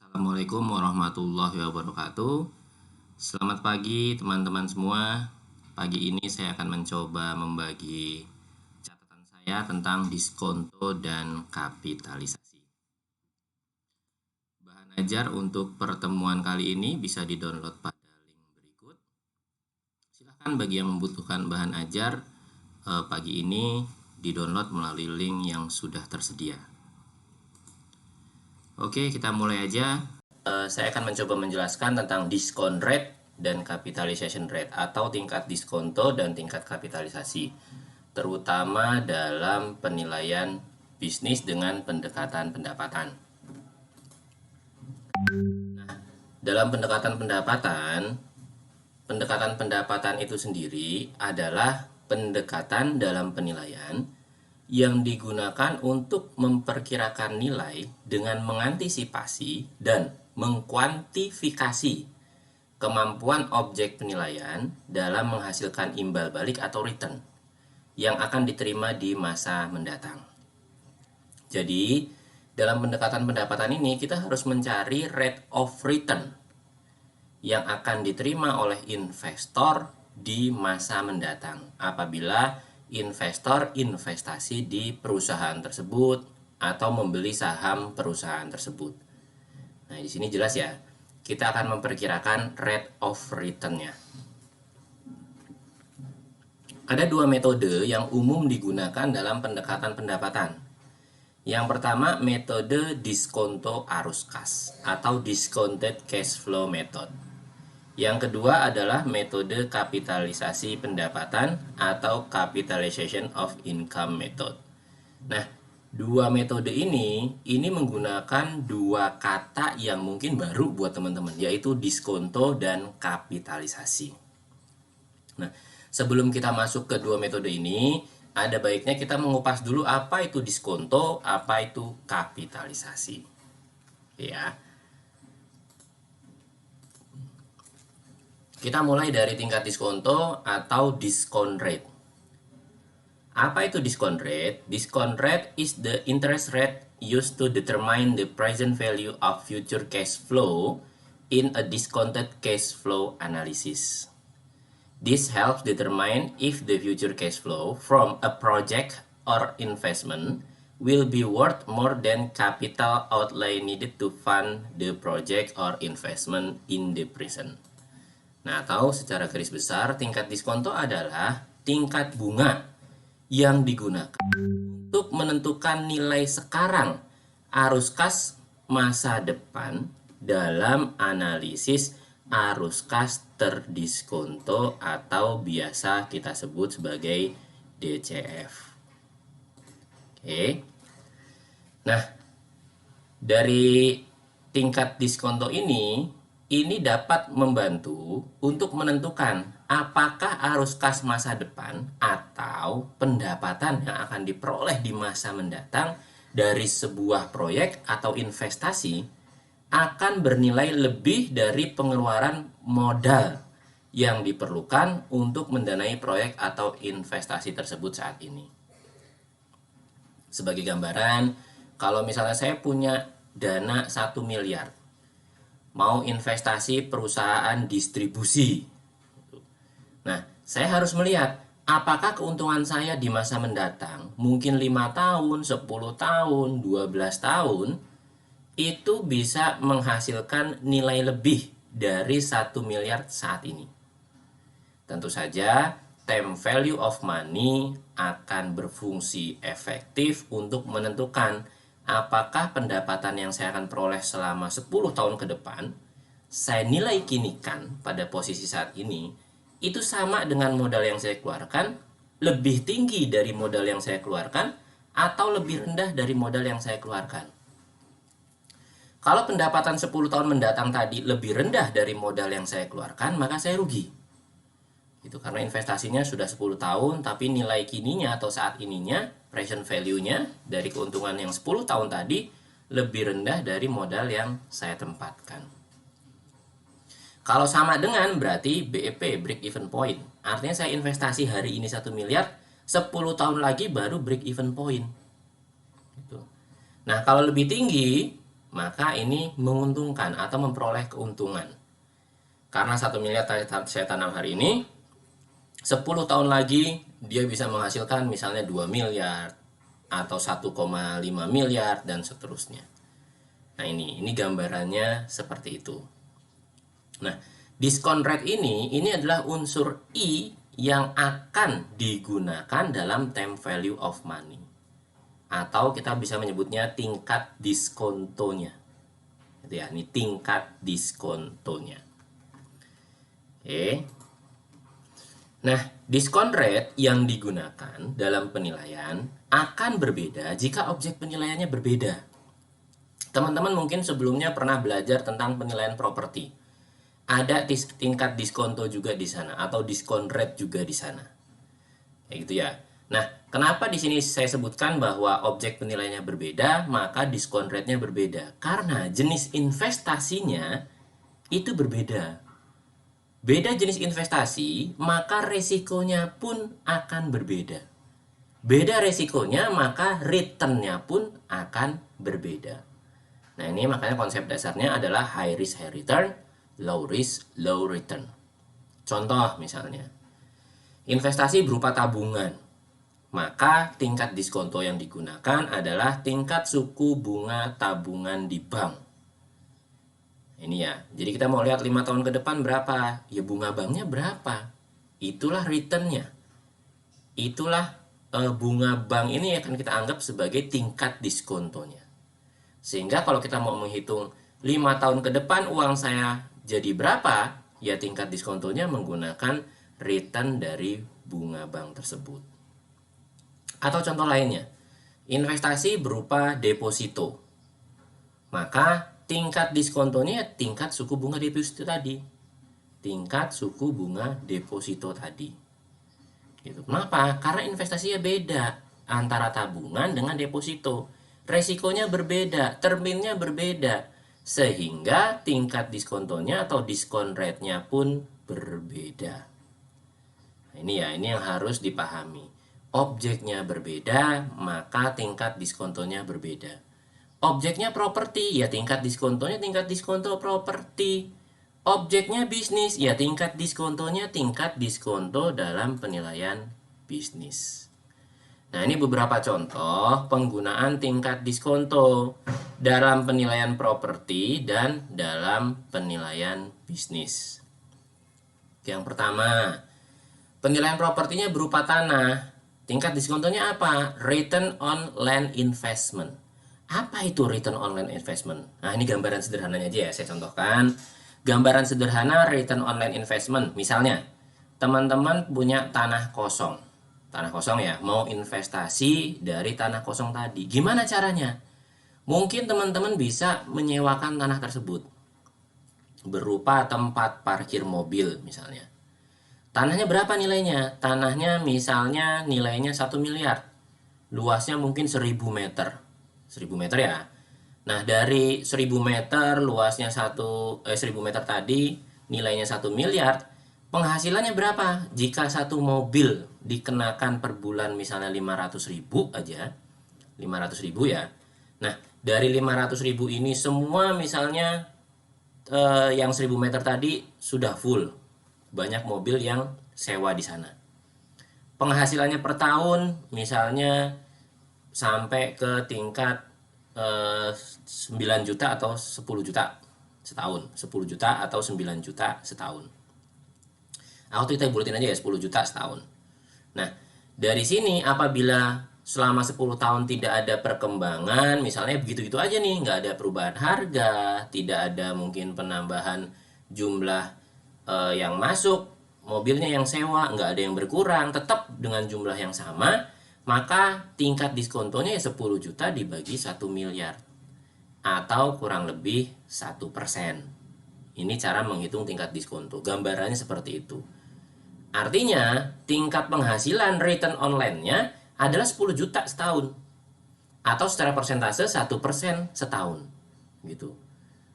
Assalamualaikum warahmatullahi wabarakatuh. Selamat pagi teman-teman semua. Pagi ini saya akan mencoba membagi catatan saya tentang diskonto dan kapitalisasi. Bahan ajar untuk pertemuan kali ini bisa di-download pada link berikut. Silahkan bagi yang membutuhkan bahan ajar pagi ini di-download melalui link yang sudah tersedia. Oke, kita mulai aja. Saya akan mencoba menjelaskan tentang discount rate dan capitalization rate atau tingkat diskonto dan tingkat kapitalisasi, terutama dalam penilaian bisnis dengan pendekatan pendapatan. Nah, dalam pendekatan pendapatan itu sendiri adalah pendekatan dalam penilaian yang digunakan untuk memperkirakan nilai dengan mengantisipasi dan mengkuantifikasi kemampuan objek penilaian dalam menghasilkan imbal balik atau return yang akan diterima di masa mendatang. Jadi, dalam pendekatan pendapatan ini kita harus mencari rate of return yang akan diterima oleh investor di masa mendatang apabila investor investasi di perusahaan tersebut atau membeli saham perusahaan tersebut. Nah, di sini jelas ya, kita akan memperkirakan rate of return-nya. Ada dua metode yang umum digunakan dalam pendekatan pendapatan. Yang pertama, metode diskonto arus kas atau discounted cash flow method. Yang kedua adalah metode kapitalisasi pendapatan atau capitalization of income method. Nah, dua metode ini menggunakan dua kata yang mungkin baru buat teman-teman, yaitu diskonto dan kapitalisasi. Nah, sebelum kita masuk ke dua metode ini, ada baiknya kita mengupas dulu apa itu diskonto, apa itu kapitalisasi. Ya. Kita mulai dari tingkat diskonto atau discount rate. Apa itu discount rate? Discount rate is the interest rate used to determine the present value of future cash flow in a discounted cash flow analysis. This helps determine if the future cash flow from a project or investment will be worth more than capital outlay needed to fund the project or investment in the present. Nah, atau secara garis besar, tingkat diskonto adalah tingkat bunga yang digunakan untuk menentukan nilai sekarang arus kas masa depan dalam analisis arus kas terdiskonto atau biasa kita sebut sebagai DCF. Oke. Nah, dari tingkat diskonto ini dapat membantu untuk menentukan apakah arus kas masa depan atau pendapatan yang akan diperoleh di masa mendatang dari sebuah proyek atau investasi akan bernilai lebih dari pengeluaran modal yang diperlukan untuk mendanai proyek atau investasi tersebut saat ini. Sebagai gambaran, kalau misalnya saya punya dana 1 miliar, mau investasi perusahaan distribusi. Nah, saya harus melihat apakah keuntungan saya di masa mendatang, mungkin 5 tahun, 10 tahun, 12 tahun, itu bisa menghasilkan nilai lebih dari 1 miliar saat ini. Tentu saja, time value of money akan berfungsi efektif untuk menentukan apakah pendapatan yang saya akan peroleh selama 10 tahun ke depan, saya nilai kinikan pada posisi saat ini, itu sama dengan modal yang saya keluarkan, lebih tinggi dari modal yang saya keluarkan, atau lebih rendah dari modal yang saya keluarkan. Kalau pendapatan 10 tahun mendatang tadi lebih rendah dari modal yang saya keluarkan, maka saya rugi. Itu karena investasinya sudah 10 tahun, tapi nilai kininya atau saat ininya, present value-nya dari keuntungan yang 10 tahun tadi lebih rendah dari modal yang saya tempatkan. Kalau sama dengan berarti BEP, break even point. Artinya saya investasi hari ini 1 miliar, 10 tahun lagi baru break even point. Gitu. Nah, kalau lebih tinggi, maka ini menguntungkan atau memperoleh keuntungan. Karena 1 miliar saya tanam hari ini, 10 tahun lagi dia bisa menghasilkan misalnya 2 miliar atau 1,5 miliar dan seterusnya. Nah, ini gambarannya seperti itu. Nah, diskon rate ini adalah unsur I yang akan digunakan dalam time value of money. Atau kita bisa menyebutnya tingkat diskontonya. Gitu ya, ini tingkat diskontonya. Oke. Nah, diskon rate yang digunakan dalam penilaian akan berbeda jika objek penilaiannya berbeda. Teman-teman mungkin sebelumnya pernah belajar tentang penilaian properti. Ada tingkat diskonto juga di sana atau diskon rate juga di sana. Kayak gitu ya. Nah, kenapa di sini saya sebutkan bahwa objek penilaiannya berbeda, maka diskon rate-nya berbeda? Karena jenis investasinya itu berbeda. Beda jenis investasi, maka resikonya pun akan berbeda. Beda resikonya, maka return-nya pun akan berbeda. Nah, ini makanya konsep dasarnya adalah high risk, high return, low risk, low return. Contoh misalnya, investasi berupa tabungan. Maka tingkat diskonto yang digunakan adalah tingkat suku bunga tabungan di bank. Ini ya, jadi kita mau lihat 5 tahun ke depan berapa? Ya bunga banknya berapa? Itulah returnnya. Itulah bunga bank ini akan kita anggap sebagai tingkat diskontonya. Sehingga kalau kita mau menghitung 5 tahun ke depan uang saya jadi berapa? Ya tingkat diskontonya menggunakan return dari bunga bank tersebut. Atau contoh lainnya, investasi berupa deposito. Maka tingkat diskontonya tingkat suku bunga deposito tadi. Tingkat suku bunga deposito tadi. Gitu. Kenapa? Karena investasinya beda antara tabungan dengan deposito. Resikonya berbeda, terminnya berbeda. Sehingga tingkat diskontonya atau diskon rate-nya pun berbeda. Nah, ini yang harus dipahami. Objeknya berbeda, maka tingkat diskontonya berbeda. Objeknya properti, ya tingkat diskontonya tingkat diskonto properti. Objeknya bisnis, ya tingkat diskontonya tingkat diskonto dalam penilaian bisnis. Nah, ini beberapa contoh penggunaan tingkat diskonto dalam penilaian properti dan dalam penilaian bisnis. Yang pertama, penilaian propertinya berupa tanah. Tingkat diskontonya apa? Return on land investment. Apa itu return on land investment? Nah, ini gambaran sederhananya aja ya, saya contohkan. Gambaran sederhana return on land investment. Misalnya, teman-teman punya tanah kosong. Tanah kosong ya, mau investasi dari tanah kosong tadi. Gimana caranya? Mungkin teman-teman bisa menyewakan tanah tersebut. Berupa tempat parkir mobil misalnya. Tanahnya berapa nilainya? Tanahnya misalnya nilainya 1 miliar. Luasnya mungkin 1000 meter. 1000 meter ya. Nah, dari 1000 meter luasnya 1000 meter tadi nilainya 1 miliar. Penghasilannya berapa? Jika satu mobil dikenakan per bulan misalnya 500.000 aja. 500.000 ya. Nah, dari 500.000 ini semua misalnya yang 1000 meter tadi sudah full. Banyak mobil yang sewa di sana. Penghasilannya per tahun misalnya sampai ke tingkat 9 juta atau 10 juta setahun. 10 juta atau 9 juta setahun. Waktu kita bulatin aja ya 10 juta setahun. Nah, dari sini apabila selama 10 tahun tidak ada perkembangan, misalnya begitu-gitu aja nih, nggak ada perubahan harga, tidak ada mungkin penambahan jumlah yang masuk, mobilnya yang sewa nggak ada yang berkurang, tetap dengan jumlah yang sama, maka tingkat diskontonya ya 10 juta dibagi 1 miliar atau kurang lebih 1%. Ini cara menghitung tingkat diskonto. Gambarannya seperti itu. Artinya tingkat penghasilan return on land-nya adalah 10 juta setahun atau secara persentase 1% setahun gitu.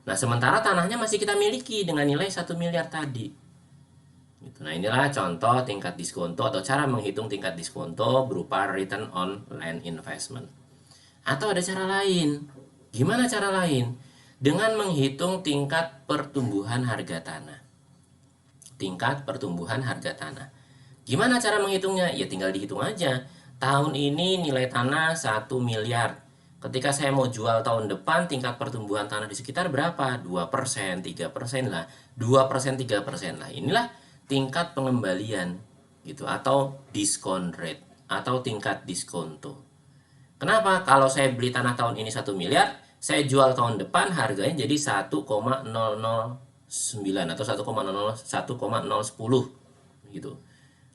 Nah, sementara tanahnya masih kita miliki dengan nilai 1 miliar tadi. Gitu. Nah, inilah contoh tingkat diskonto atau cara menghitung tingkat diskonto berupa return on land investment. Atau ada cara lain. Gimana cara lain? dengan menghitung tingkat pertumbuhan harga tanah. Tingkat pertumbuhan harga tanah. Gimana cara menghitungnya? Ya tinggal dihitung aja. Tahun ini nilai tanah 1 miliar. Ketika saya mau jual tahun depan, tingkat pertumbuhan tanah di sekitar berapa? 2%, 3% lah. 2%, 3% lah. Inilah tingkat pengembalian gitu, atau discount rate, atau tingkat diskonto. Kenapa? Kalau saya beli tanah tahun ini 1 miliar, saya jual tahun depan harganya jadi 1,009 atau 1,010 gitu.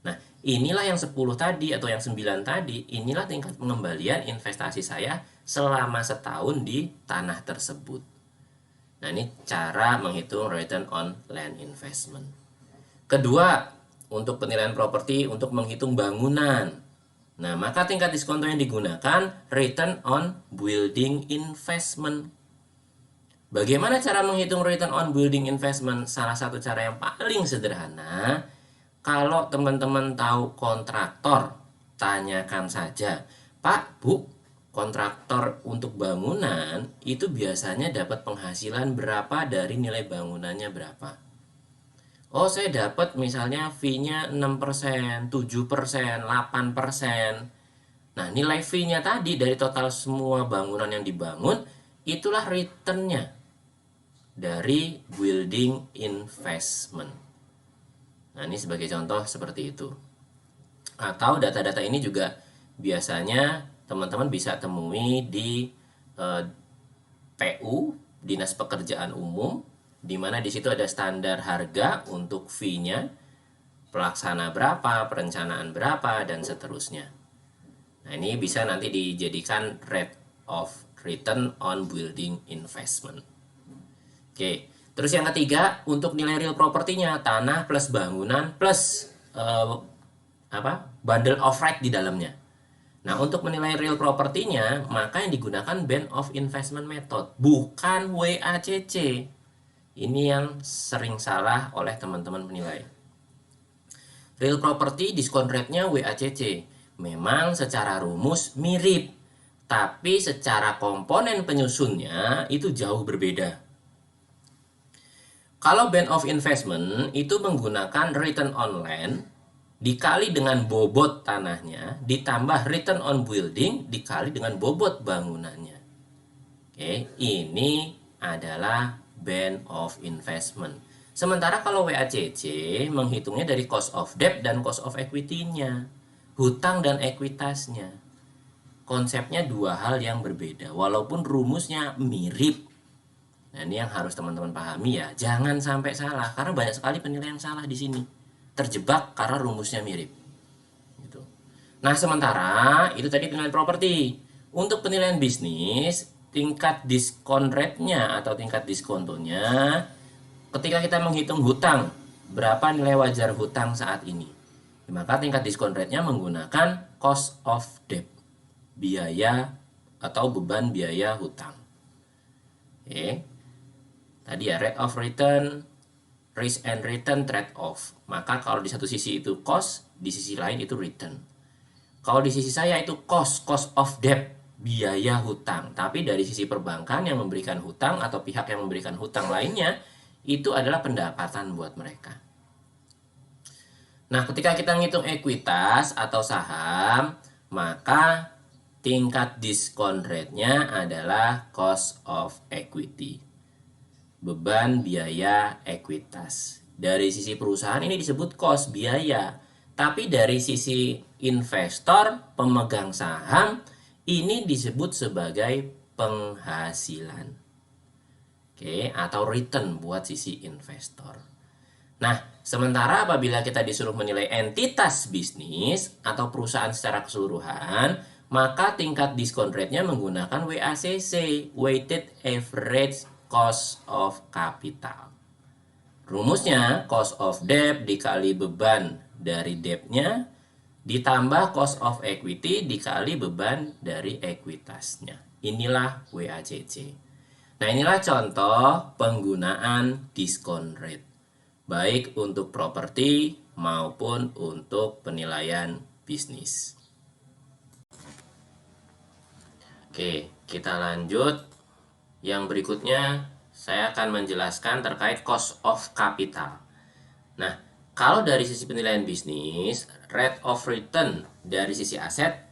Nah, inilah yang 10 tadi atau yang 9 tadi, inilah tingkat pengembalian investasi saya selama setahun di tanah tersebut. Nah, ini cara menghitung return on land investment. Kedua, untuk penilaian properti untuk menghitung bangunan. Nah, maka tingkat diskonto yang digunakan return on building investment. Bagaimana cara menghitung return on building investment? Salah satu cara yang paling sederhana, kalau teman-teman tahu kontraktor, tanyakan saja, Pak, Bu, kontraktor untuk bangunan itu biasanya dapat penghasilan berapa dari nilai bangunannya berapa? Oh, saya dapat misalnya fee-nya 6%, 7%, 8%. Nah, nilai fee-nya tadi dari total semua bangunan yang dibangun, itulah return-nya dari building investment. Nah, ini sebagai contoh seperti itu. Atau data-data ini juga biasanya teman-teman bisa temui di PU, Dinas Pekerjaan Umum, di mana di situ ada standar harga untuk fee-nya, pelaksana berapa, perencanaan berapa, dan seterusnya. Nah, ini bisa nanti dijadikan rate of return on building investment. Oke, terus yang ketiga, untuk nilai real propertinya, tanah plus bangunan plus bundle of right di dalamnya. Nah, untuk menilai real propertinya, maka yang digunakan band of investment method, bukan WACC. Ini yang sering salah oleh teman-teman penilai. Real property discount rate-nya WACC. Memang secara rumus mirip, tapi secara komponen penyusunnya itu jauh berbeda. Kalau band of investment itu menggunakan return on land dikali dengan bobot tanahnya ditambah return on building dikali dengan bobot bangunannya. Oke, ini adalah band of investment. Sementara kalau WACC menghitungnya dari cost of debt dan cost of equity-nya, hutang dan ekuitasnya. Konsepnya dua hal yang berbeda, walaupun rumusnya mirip. Nah, ini yang harus teman-teman pahami ya, jangan sampai salah, karena banyak sekali penilaian salah di sini. Terjebak karena rumusnya mirip. Gitu. Nah, sementara itu tadi penilaian properti. Untuk penilaian bisnis, tingkat diskon rate-nya atau tingkat diskontonya, ketika kita menghitung hutang, berapa nilai wajar hutang saat ini? Maka tingkat diskon rate-nya menggunakan cost of debt, biaya atau beban biaya hutang. Oke. Tadi ya, rate of return, risk and return trade-off. Maka kalau di satu sisi itu cost, di sisi lain itu return. Kalau di sisi saya itu cost of debt, biaya hutang. Tapi dari sisi perbankan yang memberikan hutang atau pihak yang memberikan hutang lainnya, itu adalah pendapatan buat mereka. Nah, ketika kita ngitung ekuitas atau saham, maka tingkat diskon rate-nya adalah cost of equity. Beban biaya ekuitas. Dari sisi perusahaan ini disebut cost, biaya. Tapi dari sisi investor, pemegang saham, ini disebut sebagai penghasilan. Oke, atau return buat sisi investor. Nah, sementara apabila kita disuruh menilai entitas bisnis atau perusahaan secara keseluruhan, maka tingkat diskon rate-nya menggunakan WACC, Weighted Average Cost of Capital. Rumusnya cost of debt dikali beban dari debt-nya ditambah cost of equity dikali beban dari ekuitasnya. Inilah WACC. Nah, inilah contoh penggunaan diskon rate, baik untuk properti maupun untuk penilaian bisnis. Oke, kita lanjut. Yang berikutnya, saya akan menjelaskan terkait cost of capital. Nah, kalau dari sisi penilaian bisnis, rate of return dari sisi aset,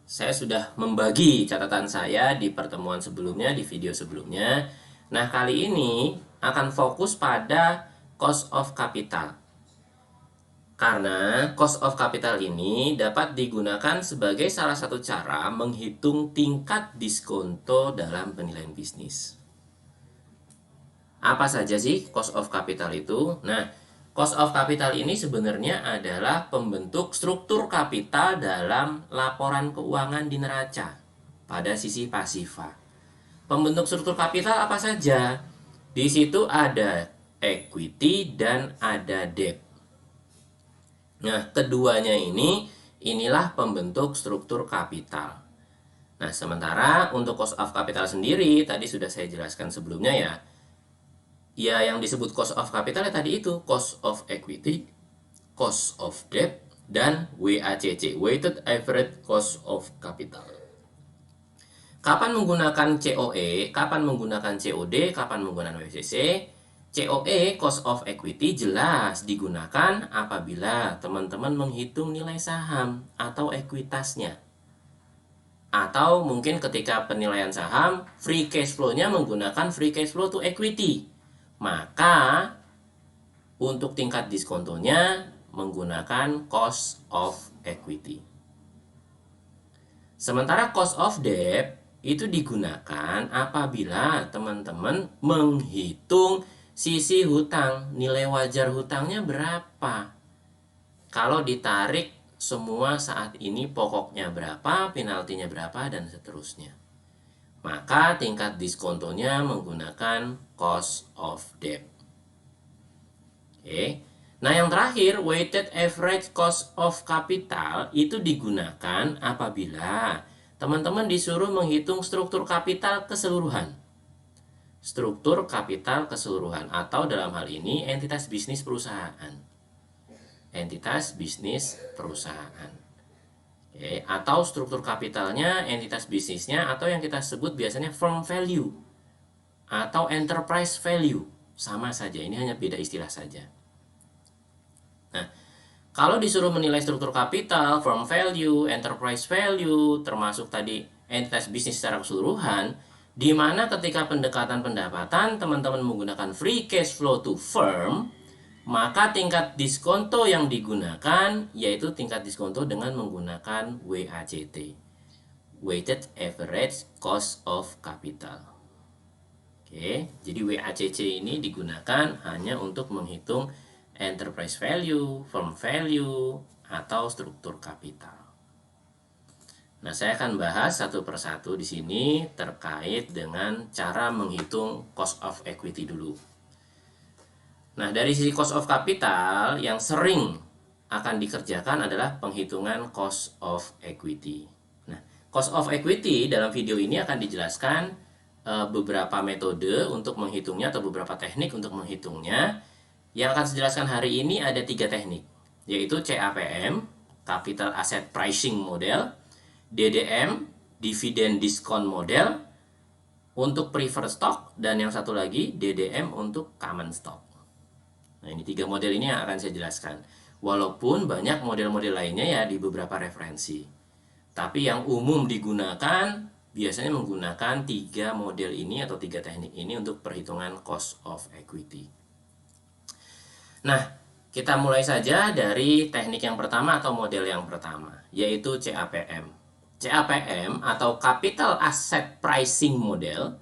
saya sudah membagi catatan saya di pertemuan sebelumnya, di video sebelumnya. Nah, kali ini akan fokus pada cost of capital. Karena cost of capital ini dapat digunakan sebagai salah satu cara menghitung tingkat diskonto dalam penilaian bisnis. Apa saja sih cost of capital itu? Nah, cost of capital ini sebenarnya adalah pembentuk struktur kapital dalam laporan keuangan di neraca pada sisi pasifa. Pembentuk struktur kapital apa saja? Di situ ada equity dan ada debt. Nah, keduanya inilah pembentuk struktur kapital. Nah, sementara untuk cost of capital sendiri, tadi sudah saya jelaskan sebelumnya ya. Ya, yang disebut cost of capital ya tadi itu, cost of equity, cost of debt, dan WACC, weighted average cost of capital. Kapan menggunakan COE, kapan menggunakan COD, kapan menggunakan WACC? COE, cost of equity, jelas digunakan apabila teman-teman menghitung nilai saham atau ekuitasnya. Atau mungkin ketika penilaian saham, free cash flow-nya menggunakan free cash flow to equity. Maka untuk tingkat diskontonya menggunakan cost of equity. Sementara cost of debt itu digunakan apabila teman-teman menghitung sisi hutang, nilai wajar hutangnya berapa. Kalau ditarik semua saat ini pokoknya berapa, penaltinya berapa, dan seterusnya. Maka tingkat diskontonya menggunakan cost of debt. Oke. Nah, yang terakhir, weighted average cost of capital itu digunakan apabila teman-teman disuruh menghitung struktur kapital keseluruhan. Struktur kapital keseluruhan atau dalam hal ini entitas bisnis perusahaan. Entitas bisnis perusahaan. Oke, atau struktur kapitalnya, entitas bisnisnya, atau yang kita sebut biasanya firm value atau enterprise value. Sama saja, ini hanya beda istilah saja. Nah, kalau disuruh menilai struktur kapital, firm value, enterprise value, termasuk tadi entitas bisnis secara keseluruhan, di mana ketika pendekatan pendapatan teman-teman menggunakan free cash flow to firm, maka tingkat diskonto yang digunakan yaitu tingkat diskonto dengan menggunakan WACT, weighted average cost of capital. Oke, jadi WACC ini digunakan hanya untuk menghitung enterprise value, firm value, atau struktur kapital. Nah, saya akan bahas satu persatu di sini terkait dengan cara menghitung cost of equity dulu. Nah, dari sisi cost of capital yang sering akan dikerjakan adalah penghitungan cost of equity. Nah, cost of equity dalam video ini akan dijelaskan beberapa metode untuk menghitungnya atau beberapa teknik untuk menghitungnya. Yang akan saya jelaskan hari ini ada 3 teknik, yaitu CAPM, Capital Asset Pricing Model, DDM, Dividend Discount Model, untuk preferred stock, dan yang satu lagi DDM untuk common stock. Nah, ini 3 model ini yang akan saya jelaskan. Walaupun banyak model-model lainnya ya di beberapa referensi. Tapi yang umum digunakan biasanya menggunakan 3 model ini atau 3 teknik ini untuk perhitungan cost of equity. Nah, kita mulai saja dari teknik yang pertama atau model yang pertama, yaitu CAPM. CAPM atau Capital Asset Pricing Model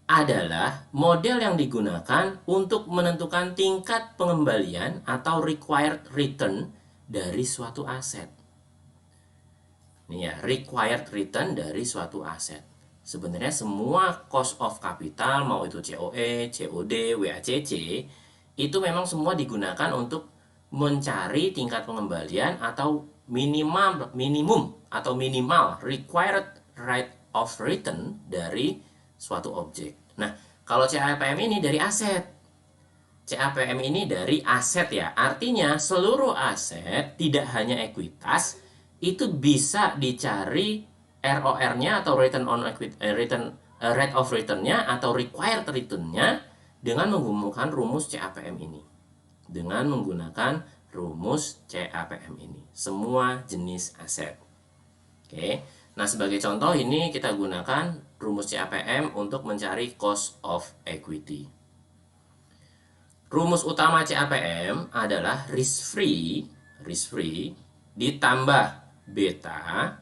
adalah model yang digunakan untuk menentukan tingkat pengembalian atau required return dari suatu aset. Ini ya, required return dari suatu aset. Sebenarnya semua cost of capital, mau itu COE, COD, WACC, itu memang semua digunakan untuk mencari tingkat pengembalian atau minimum atau minimal required rate of return dari suatu objek. Nah, kalau CAPM ini dari aset. CAPM ini dari aset ya. Artinya seluruh aset, tidak hanya ekuitas, itu bisa dicari ROR-nya atau return rate of return-nya atau required return-nya dengan menggunakan rumus CAPM ini. Dengan menggunakan rumus CAPM ini. Semua jenis aset. Oke. Nah, sebagai contoh ini kita gunakan rumus CAPM untuk mencari cost of equity. Rumus utama CAPM adalah risk free ditambah beta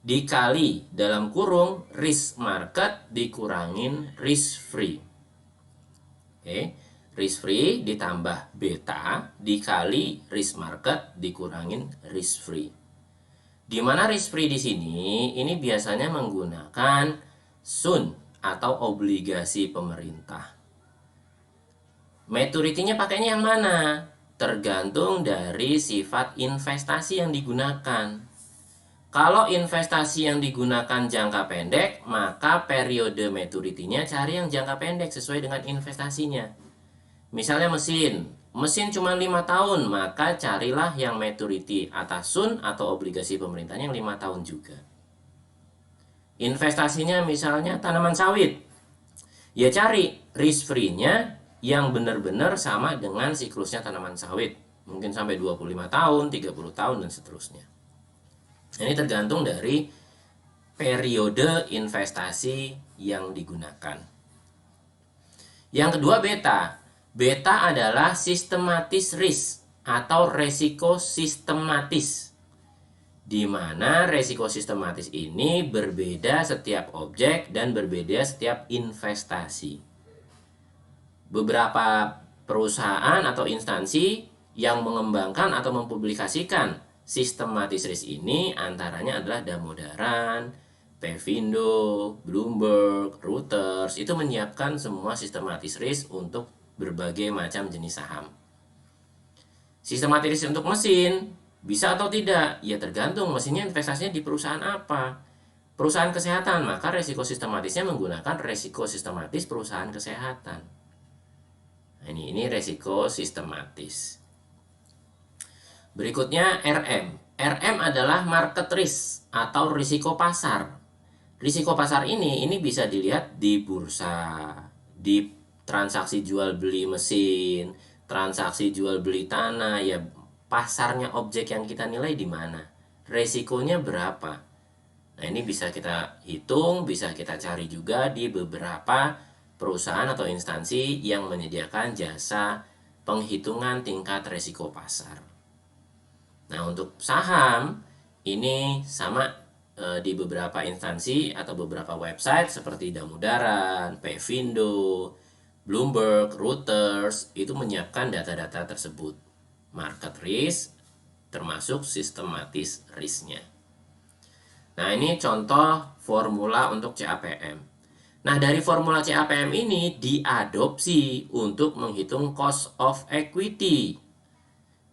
dikali dalam kurung risk market dikurangin risk free. Oke, risk free ditambah beta dikali risk market dikurangin risk free. Di mana risk free di sini ini biasanya menggunakan SUN atau obligasi pemerintah. Maturity-nya pakainya yang mana? Tergantung dari sifat investasi yang digunakan. Kalau investasi yang digunakan jangka pendek, maka periode maturity-nya cari yang jangka pendek sesuai dengan investasinya. Misalnya mesin cuma 5 tahun, maka carilah yang maturity atas SUN atau obligasi pemerintahnya yang 5 tahun juga. Investasinya misalnya tanaman sawit, ya cari risk free-nya yang benar-benar sama dengan siklusnya tanaman sawit. Mungkin sampai 25 tahun, 30 tahun, dan seterusnya. Ini tergantung dari periode investasi yang digunakan. Yang kedua beta. Beta adalah systematic risk atau resiko sistematis. Di mana resiko sistematis ini berbeda setiap objek dan berbeda setiap investasi. Beberapa perusahaan atau instansi yang mengembangkan atau mempublikasikan sistematis risk ini antaranya adalah Damodaran, Pevindo, Bloomberg, Reuters. Itu menyiapkan semua sistematis risk untuk berbagai macam jenis saham. Sistematis risk untuk mesin bisa atau tidak? Ya tergantung mesinnya investasinya di perusahaan apa. Perusahaan kesehatan, maka resiko sistematisnya menggunakan resiko sistematis perusahaan kesehatan. Nah, ini resiko sistematis. Berikutnya RM. RM adalah market risk atau risiko pasar. Risiko pasar ini bisa dilihat di bursa, di transaksi jual beli mesin, transaksi jual beli tanah, ya pasarnya objek yang kita nilai di mana, resikonya berapa. Nah, ini bisa kita hitung, bisa kita cari juga di beberapa perusahaan atau instansi yang menyediakan jasa penghitungan tingkat resiko pasar. Nah, untuk saham ini sama di beberapa instansi atau beberapa website seperti Damodaran, Pevindo, Bloomberg, Reuters itu menyiapkan data-data tersebut. Market risk termasuk sistematis risknya. Nah, ini contoh formula untuk CAPM. Nah, dari formula CAPM ini diadopsi untuk menghitung cost of equity.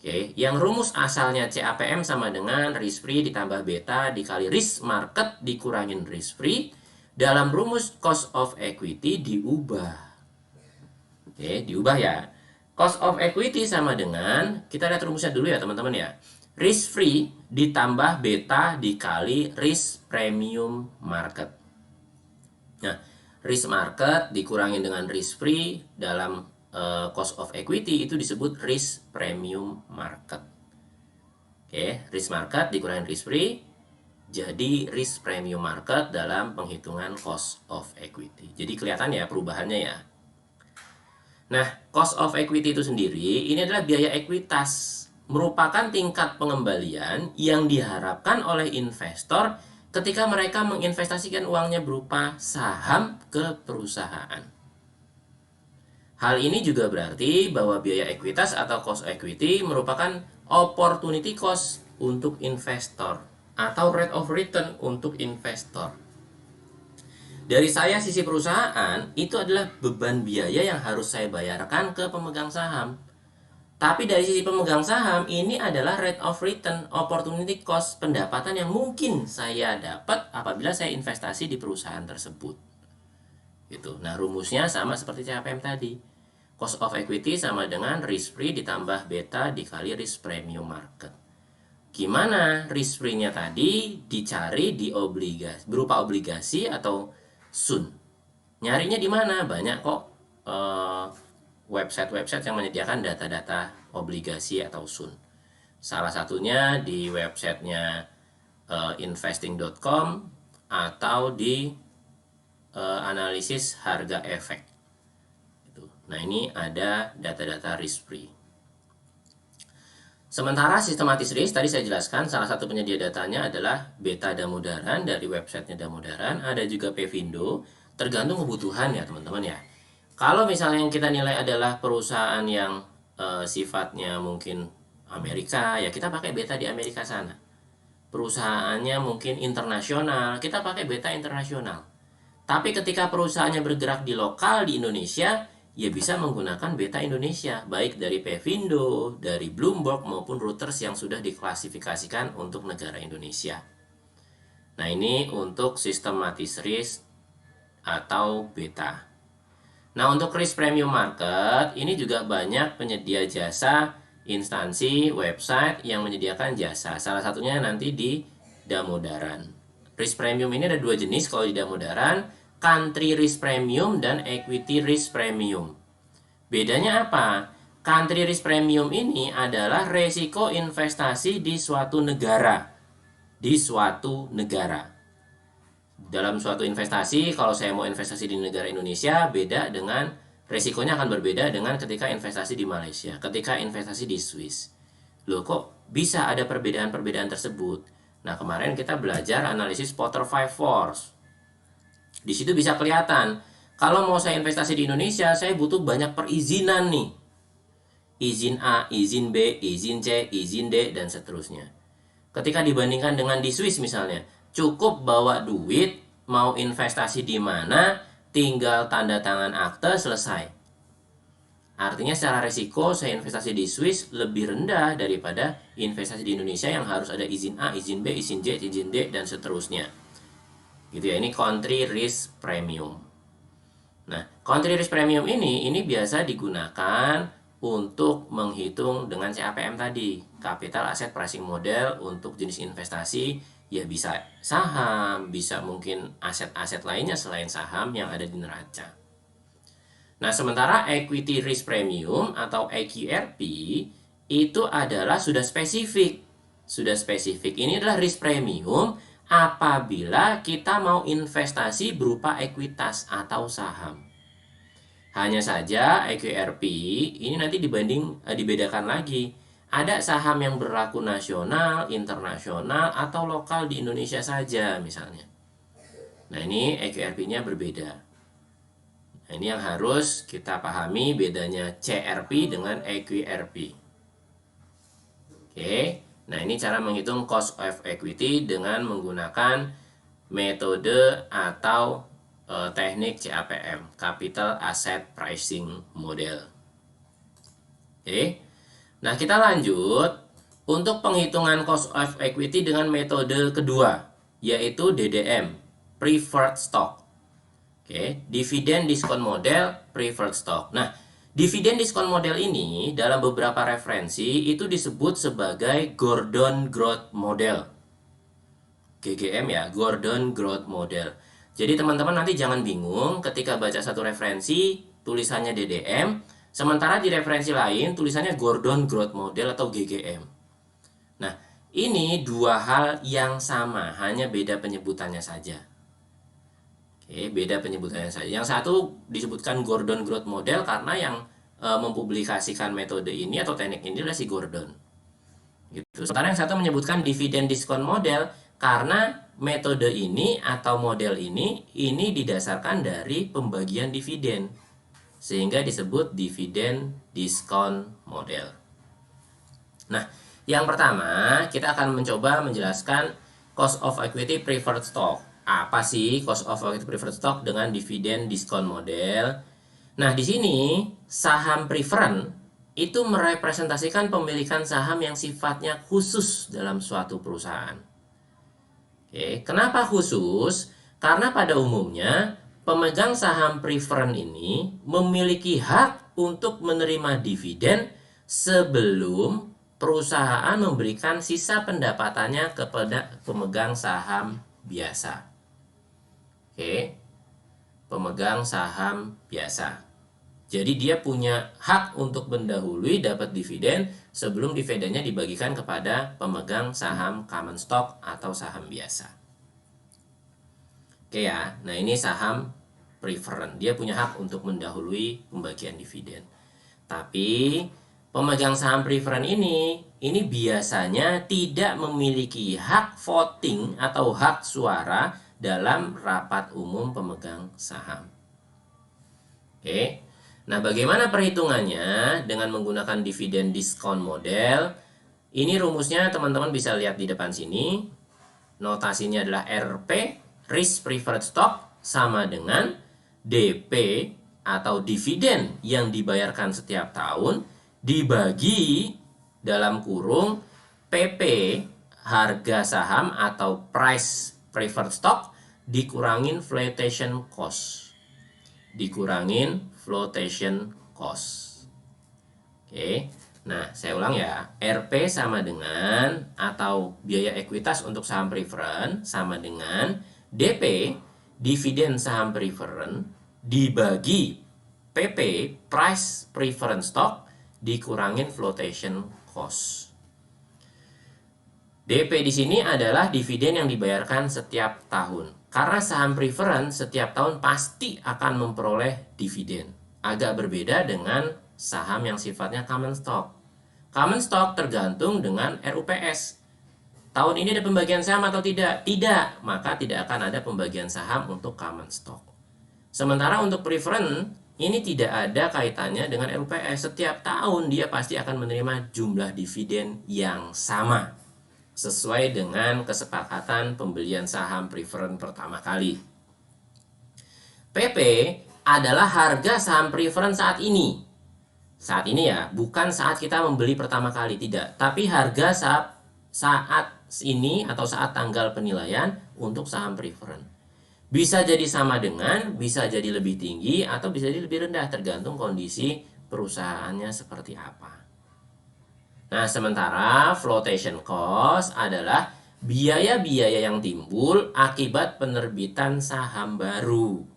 Oke, yang rumus asalnya CAPM sama dengan risk free ditambah beta dikali risk market dikurangin risk free. Dalam rumus cost of equity diubah. Oke, diubah ya. Cost of equity sama dengan, kita lihat rumusnya dulu ya teman-teman ya. Risk free ditambah beta dikali risk premium market. Nah, risk market dikurangin dengan risk free dalam cost of equity itu disebut risk premium market. Oke, risk market dikurangi risk free jadi risk premium market dalam penghitungan cost of equity. Jadi kelihatan ya perubahannya ya. Nah, cost of equity itu sendiri ini adalah biaya ekuitas, merupakan tingkat pengembalian yang diharapkan oleh investor ketika mereka menginvestasikan uangnya berupa saham ke perusahaan. Hal ini juga berarti bahwa biaya ekuitas atau cost equity merupakan opportunity cost untuk investor atau rate of return untuk investor. Dari saya sisi perusahaan, itu adalah beban biaya yang harus saya bayarkan ke pemegang saham. Tapi dari sisi pemegang saham, ini adalah rate of return, opportunity cost, pendapatan yang mungkin saya dapat apabila saya investasi di perusahaan tersebut. Gitu. Nah, rumusnya sama seperti CAPM tadi. Cost of equity sama dengan risk free ditambah beta dikali risk premium market. Gimana risk free-nya tadi dicari di obligasi, berupa obligasi atau SUN. Nyarinya di mana? Banyak kok website-website yang menyediakan data-data obligasi atau sun. Salah satunya di websitenya investing.com atau di analisis harga efek. Nah, ini ada data-data risk free. Sementara sistematis risk tadi saya jelaskan, salah satu penyedia datanya adalah Beta Damodaran dari websitenya Damodaran, ada juga Pevindo, tergantung kebutuhan ya teman-teman ya. Kalau misalnya yang kita nilai adalah perusahaan yang sifatnya mungkin Amerika, ya kita pakai Beta di Amerika sana. Perusahaannya mungkin internasional, kita pakai Beta internasional. Tapi ketika perusahaannya bergerak di lokal di Indonesia, ya bisa menggunakan Beta Indonesia, baik dari Pevindo, dari Bloomberg maupun Reuters yang sudah diklasifikasikan untuk negara Indonesia. Nah, ini untuk sistematis risk atau Beta. Nah, untuk risk premium market, ini juga banyak penyedia jasa, instansi, website yang menyediakan jasa. Salah satunya nanti di Damodaran. Risk premium ini ada dua jenis kalau di Damodaran, country risk premium dan equity risk premium. Bedanya apa? Country risk premium ini adalah resiko investasi di suatu negara. Di suatu negara. Dalam suatu investasi, kalau saya mau investasi di negara Indonesia, beda dengan resikonya akan berbeda dengan ketika investasi di Malaysia, ketika investasi di Swiss. Loh, kok bisa ada perbedaan-perbedaan tersebut? Nah, kemarin kita belajar analisis Porter 5 Force. Di situ bisa kelihatan, kalau mau saya investasi di Indonesia, saya butuh banyak perizinan nih. Izin A, izin B, izin C, izin D, dan seterusnya. Ketika dibandingkan dengan di Swiss misalnya, cukup bawa duit, mau investasi di mana, tinggal tanda tangan akte, selesai. Artinya secara resiko saya investasi di Swiss lebih rendah daripada investasi di Indonesia yang harus ada izin A, izin B, izin C, izin D, dan seterusnya. Gitu ya, ini country risk premium. Nah, country risk premium ini biasa digunakan untuk menghitung dengan CAPM tadi, capital asset pricing model untuk jenis investasi, ya bisa saham, bisa mungkin aset-aset lainnya selain saham yang ada di neraca. Nah, sementara equity risk premium atau EQRP itu adalah sudah spesifik. Sudah spesifik. Ini adalah risk premium apabila kita mau investasi berupa ekuitas atau saham. Hanya saja EQRP ini nanti dibedakan lagi. Ada saham yang berlaku nasional, internasional, atau lokal di Indonesia saja misalnya. Nah, ini EQRP-nya berbeda. Nah, ini yang harus kita pahami bedanya CRP dengan EQRP. Oke, nah ini cara menghitung cost of equity dengan menggunakan metode atau teknik CAPM, Capital Asset Pricing Model. Oke, nah kita lanjut untuk penghitungan cost of equity dengan metode kedua, yaitu DDM, Preferred Stock. Oke, Dividend Discount Model, Preferred Stock. Nah, Dividend Discount Model ini dalam beberapa referensi itu disebut sebagai Gordon Growth Model. GGM ya, Gordon Growth Model. Jadi teman-teman nanti jangan bingung ketika baca satu referensi tulisannya DDM, sementara di referensi lain tulisannya Gordon Growth Model atau GGM. Nah, ini dua hal yang sama, hanya beda penyebutannya saja. Oke, beda penyebutannya saja. Yang satu disebutkan Gordon Growth Model karena yang mempublikasikan metode ini atau teknik ini adalah si Gordon. Gitu. Sementara yang satu menyebutkan Dividend Discount Model karena metode ini atau model ini didasarkan dari pembagian dividen, sehingga disebut Dividend Discount Model. Nah, yang pertama kita akan mencoba menjelaskan Cost of Equity Preferred Stock. Apa sih Cost of Equity Preferred Stock dengan Dividend Discount Model? Nah, di sini saham preferred itu merepresentasikan pemilikan saham yang sifatnya khusus dalam suatu perusahaan. Oke, kenapa khusus? Karena pada umumnya pemegang saham preferred ini memiliki hak untuk menerima dividen sebelum perusahaan memberikan sisa pendapatannya kepada pemegang saham biasa. Oke. pemegang saham biasa. Jadi dia punya hak untuk mendahului dapat dividen sebelum dividennya dibagikan kepada pemegang saham common stock atau saham biasa. Oke ya, nah ini saham preferred. Dia punya hak untuk mendahului pembagian dividen. Tapi pemegang saham preferred ini biasanya tidak memiliki hak voting atau hak suara dalam rapat umum pemegang saham. Oke. Nah, bagaimana perhitungannya dengan menggunakan dividen diskon model? Ini rumusnya teman-teman bisa lihat di depan sini. Notasinya adalah RP, Risk Preferred Stock, sama dengan DP atau dividen yang dibayarkan setiap tahun dibagi dalam kurung PP, harga saham atau Price Preferred Stock, dikurangin flotation cost. Oke. Nah, saya ulang ya. RP sama dengan atau biaya ekuitas untuk saham preferred sama dengan DP, dividen saham preferred, dibagi PP, price preferred stock, dikurangin flotation cost. DP di sini adalah dividen yang dibayarkan setiap tahun. Karena saham preferred setiap tahun pasti akan memperoleh dividen. Agak berbeda dengan saham yang sifatnya common stock. Common stock tergantung dengan RUPS. Tahun ini ada pembagian saham atau tidak? Tidak, maka tidak akan ada pembagian saham untuk common stock. Sementara untuk preferred, ini tidak ada kaitannya dengan RUPS. Setiap tahun dia pasti akan menerima jumlah dividen yang sama, sesuai dengan kesepakatan pembelian saham preferred pertama kali. PP adalah harga saham preferred saat ini. Saat ini ya, bukan saat kita membeli pertama kali, tidak. Tapi harga saat ini atau saat tanggal penilaian untuk saham preferred. Bisa jadi sama dengan, bisa jadi lebih tinggi, atau bisa jadi lebih rendah, tergantung kondisi perusahaannya seperti apa. Nah, sementara flotation cost adalah biaya-biaya yang timbul akibat penerbitan saham baru.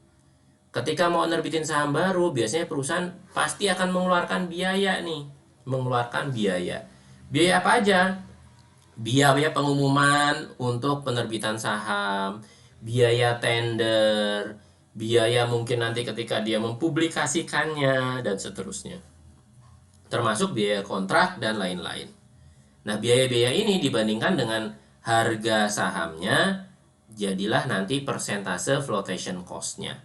Ketika mau nerbitin saham baru, biasanya perusahaan pasti akan mengeluarkan biaya nih. Mengeluarkan biaya. Biaya apa aja? Biaya pengumuman untuk penerbitan saham, biaya tender, biaya mungkin nanti ketika dia mempublikasikannya, dan seterusnya. Termasuk biaya kontrak dan lain-lain. Nah, biaya-biaya ini dibandingkan dengan harga sahamnya, jadilah nanti persentase flotation cost-nya.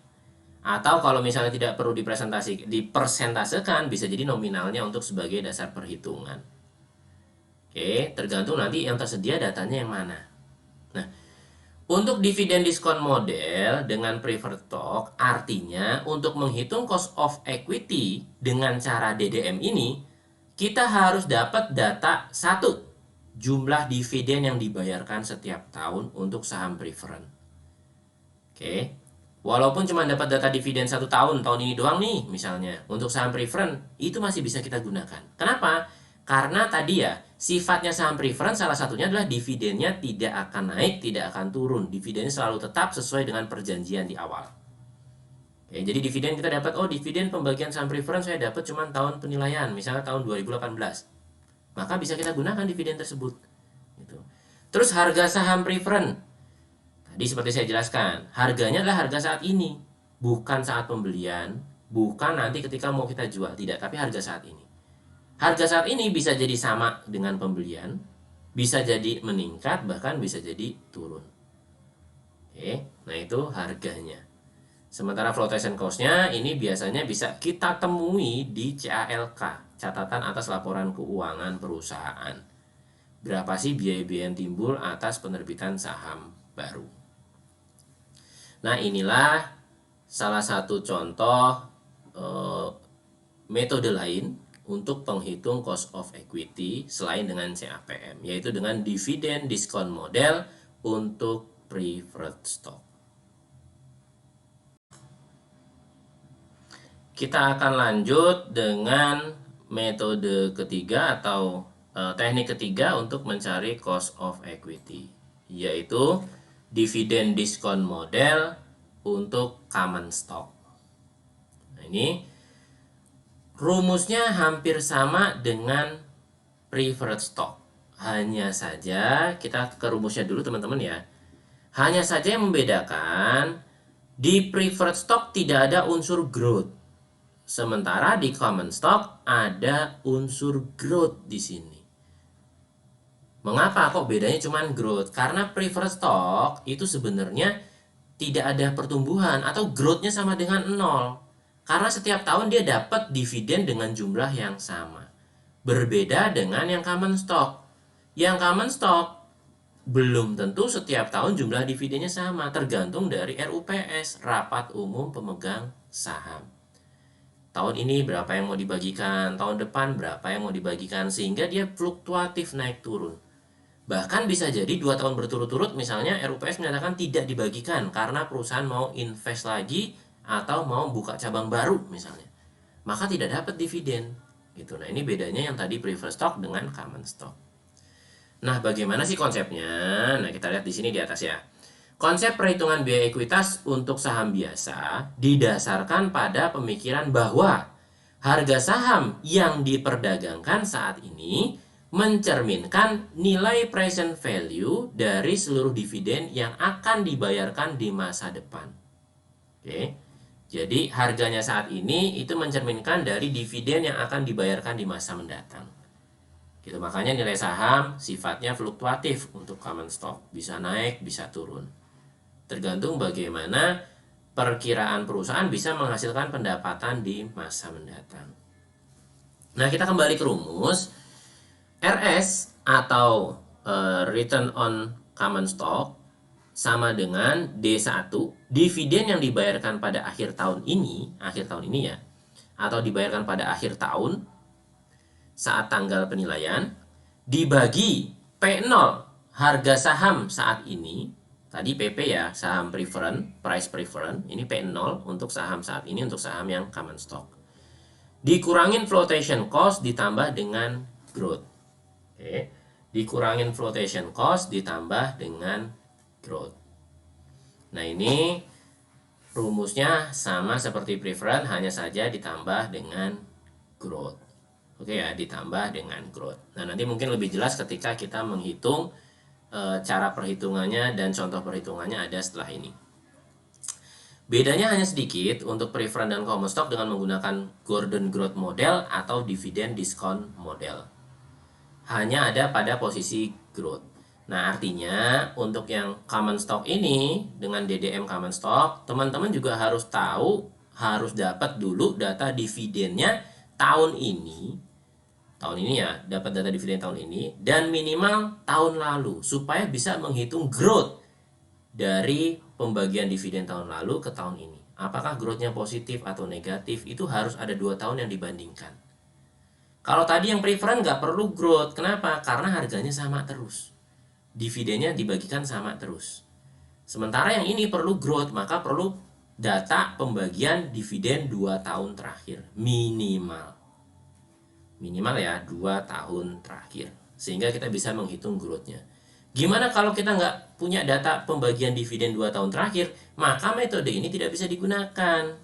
Atau kalau misalnya tidak perlu dipersentasekan, bisa jadi nominalnya untuk sebagai dasar perhitungan. Oke, tergantung nanti yang tersedia datanya yang mana. Nah, untuk dividen diskon model dengan preferred stock, artinya untuk menghitung cost of equity dengan cara DDM ini, kita harus dapat data satu, jumlah dividen yang dibayarkan setiap tahun untuk saham preferred. Oke, walaupun cuma dapat data dividen 1 tahun ini doang nih misalnya, untuk saham preferred itu masih bisa kita gunakan. Kenapa? Karena tadi ya, sifatnya saham preferred salah satunya adalah dividennya tidak akan naik, tidak akan turun. Dividennya selalu tetap sesuai dengan perjanjian di awal. Oke, jadi dividen kita dapat, dividen pembagian saham preferred saya dapat cuma tahun penilaian, misalnya tahun 2018. Maka bisa kita gunakan dividen tersebut. Gitu. Terus harga saham preferred, tadi seperti saya jelaskan, harganya adalah harga saat ini, bukan saat pembelian, bukan nanti ketika mau kita jual, tidak, tapi harga saat ini. Harga saat ini bisa jadi sama dengan pembelian, bisa jadi meningkat, bahkan bisa jadi turun. Oke, nah itu harganya. Sementara flotation cost-nya ini biasanya bisa kita temui di CALK, catatan atas laporan keuangan perusahaan. Berapa sih biaya-biaya yang timbul atas penerbitan saham baru? Nah, inilah salah satu contoh metode lain untuk penghitung cost of equity selain dengan CAPM, yaitu dengan dividen diskon model untuk preferred stock. Kita akan lanjut dengan metode ketiga atau teknik ketiga untuk mencari cost of equity, yaitu dividen diskon model untuk common stock. Nah, ini rumusnya hampir sama dengan preferred stock. Hanya saja kita ke rumusnya dulu teman-teman ya. Hanya saja yang membedakan di preferred stock tidak ada unsur growth. Sementara di common stock ada unsur growth di sini. Mengapa kok bedanya cuma growth? Karena preferred stock itu sebenarnya tidak ada pertumbuhan atau growth-nya sama dengan 0. Karena setiap tahun dia dapat dividen dengan jumlah yang sama. Berbeda dengan yang common stock. Yang common stock belum tentu setiap tahun jumlah dividennya sama, tergantung dari RUPS, Rapat Umum Pemegang Saham. Tahun ini berapa yang mau dibagikan, tahun depan berapa yang mau dibagikan, sehingga dia fluktuatif naik turun. Bahkan bisa jadi 2 tahun berturut-turut misalnya RUPS menyatakan tidak dibagikan karena perusahaan mau invest lagi atau mau buka cabang baru misalnya. Maka tidak dapat dividen. Gitu. Nah, ini bedanya yang tadi preferred stock dengan common stock. Nah, bagaimana sih konsepnya? Nah, kita lihat di sini di atas ya. Konsep perhitungan biaya ekuitas untuk saham biasa didasarkan pada pemikiran bahwa harga saham yang diperdagangkan saat ini mencerminkan nilai present value dari seluruh dividen yang akan dibayarkan di masa depan. Oke. Jadi harganya saat ini itu mencerminkan dari dividen yang akan dibayarkan di masa mendatang. Gitu, makanya nilai saham sifatnya fluktuatif untuk common stock, bisa naik, bisa turun. Tergantung bagaimana perkiraan perusahaan bisa menghasilkan pendapatan di masa mendatang. Nah, kita kembali ke rumus. RS atau return on common stock sama dengan D1, dividen yang dibayarkan pada akhir tahun ini ya, atau dibayarkan pada akhir tahun saat tanggal penilaian, dibagi P0, harga saham saat ini, tadi PP ya, saham preference, price preference, ini P0 untuk saham saat ini, untuk saham yang common stock. Dikurangin flotation cost ditambah dengan growth. Oke. Dikurangin flotation cost ditambah dengan growth. Nah, ini rumusnya sama seperti preferred, hanya saja ditambah dengan growth. Oke ya, ditambah dengan growth. Nah, nanti mungkin lebih jelas ketika kita menghitung cara perhitungannya dan contoh perhitungannya ada setelah ini. Bedanya hanya sedikit untuk preferred dan common stock dengan menggunakan Gordon Growth Model atau Dividend Discount Model. Hanya ada pada posisi growth. Nah, artinya untuk yang common stock ini dengan DDM common stock, teman-teman juga harus tahu, harus dapat dulu data dividennya tahun ini. Tahun ini ya, dapat data dividen tahun ini dan minimal tahun lalu supaya bisa menghitung growth dari pembagian dividen tahun lalu ke tahun ini. Apakah growth-nya positif atau negatif, itu harus ada 2 tahun yang dibandingkan. Kalau tadi yang preferred nggak perlu growth, kenapa? Karena harganya sama terus. Dividennya dibagikan sama terus. Sementara yang ini perlu growth, maka perlu data pembagian dividen 2 tahun terakhir. Minimal ya, 2 tahun terakhir. Sehingga kita bisa menghitung growth-nya. Gimana kalau kita nggak punya data pembagian dividen 2 tahun terakhir? Maka metode ini tidak bisa digunakan.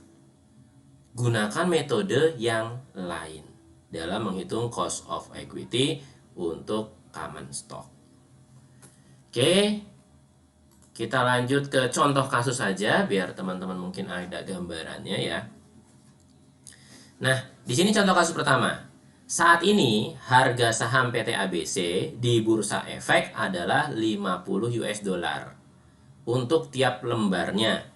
Gunakan metode yang lain dalam menghitung cost of equity untuk common stock. Oke, kita lanjut ke contoh kasus saja biar teman-teman mungkin ada gambarannya ya. Nah, di sini contoh kasus pertama. Saat ini harga saham PT ABC di Bursa Efek adalah 50 US dollar untuk tiap lembarnya.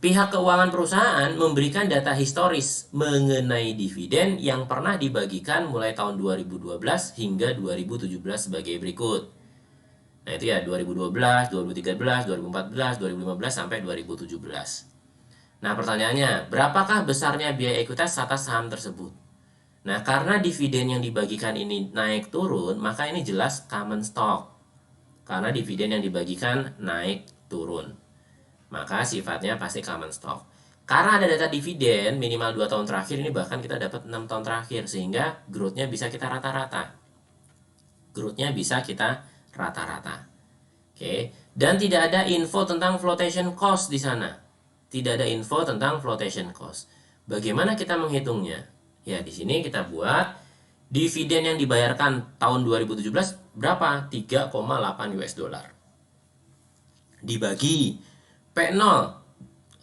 Pihak keuangan perusahaan memberikan data historis mengenai dividen yang pernah dibagikan mulai tahun 2012 hingga 2017 sebagai berikut. Nah, itu ya 2012, 2013, 2014, 2015 sampai 2017. Nah, pertanyaannya, berapakah besarnya biaya ekuitas atas saham tersebut? Nah, karena dividen yang dibagikan ini naik turun, maka ini jelas common stock. Karena dividen yang dibagikan naik turun, maka sifatnya pasti common stock. Karena ada data dividen minimal 2 tahun terakhir, ini bahkan kita dapat 6 tahun terakhir, sehingga growth-nya bisa kita rata-rata. Oke. Dan tidak ada info tentang flotation cost di sana. tidak ada info tentang flotation cost. Bagaimana kita menghitungnya? Ya, di sini kita buat dividen yang dibayarkan tahun 2017 berapa? 3,8 US dollar. Dibagi P0,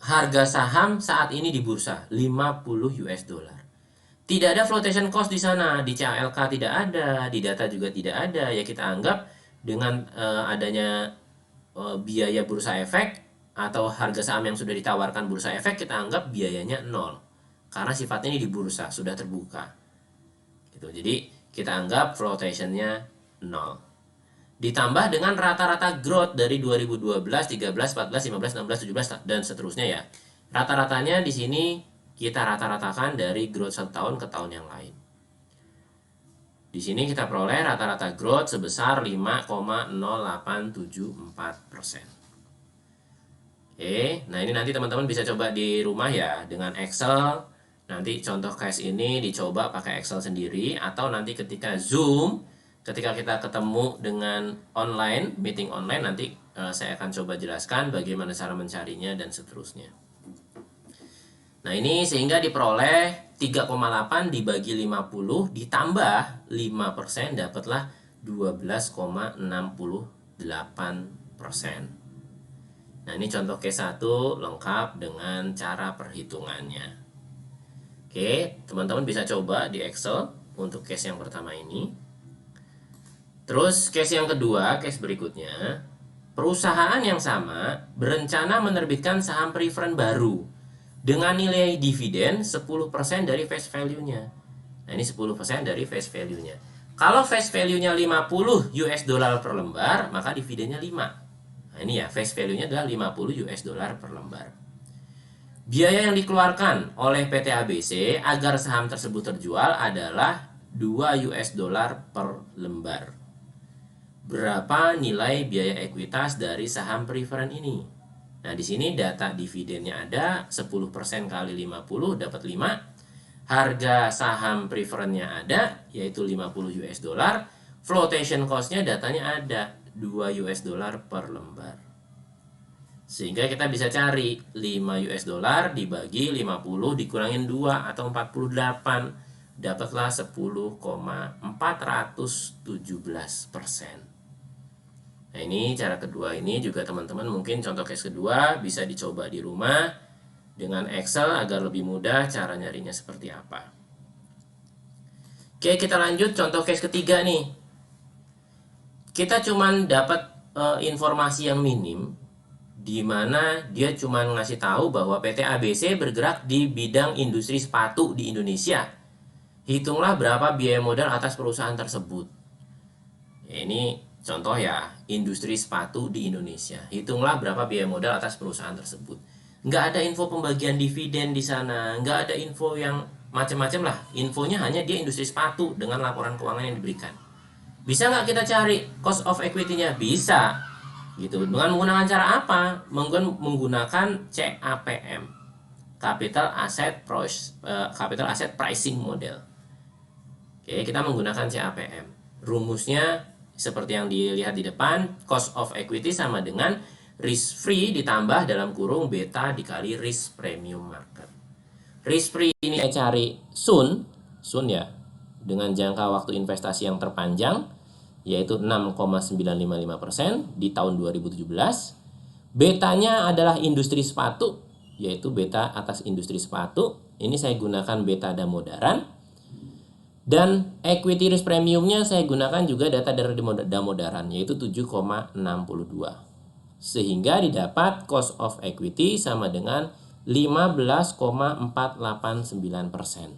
harga saham saat ini di bursa 50 US dollar. Tidak ada flotation cost di sana, di CALK tidak ada, di data juga tidak ada. Ya kita anggap dengan adanya biaya bursa efek atau harga saham yang sudah ditawarkan bursa efek, kita anggap biayanya 0. Karena sifatnya ini di bursa, sudah terbuka. Gitu. Jadi kita anggap flotationnya 0. Ditambah dengan rata-rata growth dari 2012, 13, 14, 15, 16, 17 dan seterusnya ya. Rata-ratanya di sini kita rata-ratakan dari growth satu tahun ke tahun yang lain. Di sini kita peroleh rata-rata growth sebesar 5,0874%. Oke, nah ini nanti teman-teman bisa coba di rumah ya dengan Excel. Nanti contoh case ini dicoba pakai Excel sendiri, atau nanti ketika Zoom, ketika kita ketemu dengan online, meeting online, nanti saya akan coba jelaskan bagaimana cara mencarinya dan seterusnya. Nah ini sehingga diperoleh 3,8 dibagi 50 ditambah 5% dapatlah 12,68%. Nah ini contoh case 1 lengkap dengan cara perhitungannya. Oke, teman-teman bisa coba di Excel untuk case yang pertama ini. Terus case yang kedua, case berikutnya, perusahaan yang sama berencana menerbitkan saham preferen baru dengan nilai dividen 10% dari face value-nya. Nah, ini 10% dari face value-nya. Kalau face value-nya 50 US dollar per lembar, maka dividennya 5. Nah, ini ya, face value-nya adalah 50 US dollar per lembar. Biaya yang dikeluarkan oleh PT ABC agar saham tersebut terjual adalah 2 US dollar per lembar. Berapa nilai biaya ekuitas dari saham preferen ini? Nah, di sini data dividennya ada, 10% kali 50 dapat 5. Harga saham preferennya ada, yaitu 50 US dollar. Flotation cost-nya datanya ada, 2 US dollar per lembar. Sehingga kita bisa cari 5 US dollar dibagi 50 dikurangin 2 atau 48, dapatlah 10,417%. Nah ini cara kedua, ini juga teman-teman mungkin contoh case kedua bisa dicoba di rumah dengan Excel agar lebih mudah cara nyarinya seperti apa. Oke, kita lanjut contoh case ketiga nih. Kita cuman dapat informasi yang minim, di mana dia cuma ngasih tahu bahwa PT ABC bergerak di bidang industri sepatu di Indonesia. Hitunglah berapa biaya modal atas perusahaan tersebut. Ya, ini contoh ya, industri sepatu di Indonesia. Hitunglah berapa biaya modal atas perusahaan tersebut. Nggak ada info pembagian dividen di sana, nggak ada info yang macam-macam lah. Infonya hanya dia industri sepatu dengan laporan keuangan yang diberikan. Bisa nggak kita cari cost of equity-nya? Bisa. Gitu. Dengan menggunakan cara apa? Menggunakan CAPM, Capital Asset Pricing Model. Oke, kita menggunakan CAPM. Rumusnya seperti yang dilihat di depan, cost of equity sama dengan risk free ditambah dalam kurung beta dikali risk premium market. Risk free ini saya cari sun ya, dengan jangka waktu investasi yang terpanjang, yaitu 6,955% di tahun 2017. Betanya adalah industri sepatu, yaitu beta atas industri sepatu. Ini saya gunakan beta Damodaran. Dan equity risk premiumnya saya gunakan juga data dari Damodaran, yaitu 7,62. Sehingga didapat cost of equity sama dengan 15,489%.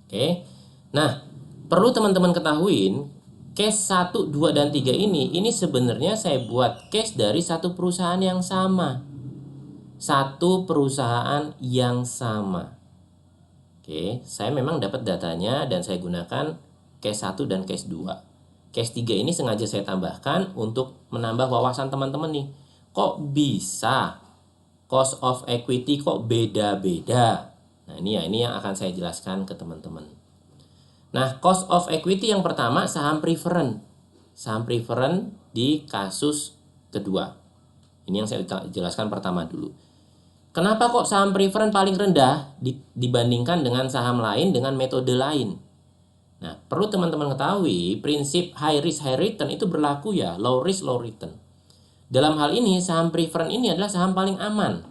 Oke. Nah, perlu teman-teman ketahuin, case 1, 2, dan 3 ini sebenarnya saya buat case dari satu perusahaan yang sama. Satu perusahaan yang sama. Oke, saya memang dapat datanya dan saya gunakan case 1 dan case 2. Case 3 ini sengaja saya tambahkan untuk menambah wawasan teman-teman nih. Kok bisa cost of equity kok beda-beda? Nah, ini yang akan saya jelaskan ke teman-teman. Nah, cost of equity yang pertama saham preferen. Saham preferen di kasus kedua. Ini yang saya jelaskan pertama dulu. Kenapa kok saham preferen paling rendah dibandingkan dengan saham lain dengan metode lain? Nah, perlu teman-teman ketahui, prinsip high risk high return itu berlaku ya, low risk low return. Dalam hal ini, saham preferen ini adalah saham paling aman.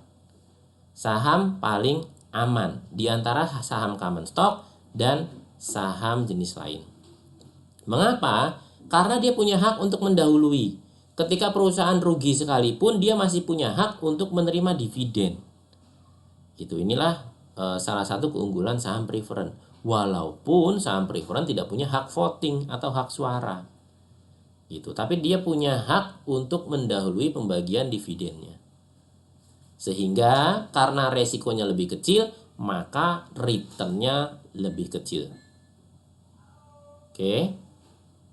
Saham paling aman di antara saham common stock dan saham jenis lain. Mengapa? Karena dia punya hak untuk mendahului. Ketika perusahaan rugi sekalipun, dia masih punya hak untuk menerima dividen. Gitu, inilah salah satu keunggulan saham preferen. Walaupun saham preferen tidak punya hak voting atau hak suara. Gitu, tapi dia punya hak untuk mendahului pembagian dividennya. Sehingga karena resikonya lebih kecil, maka returnnya lebih kecil. Oke.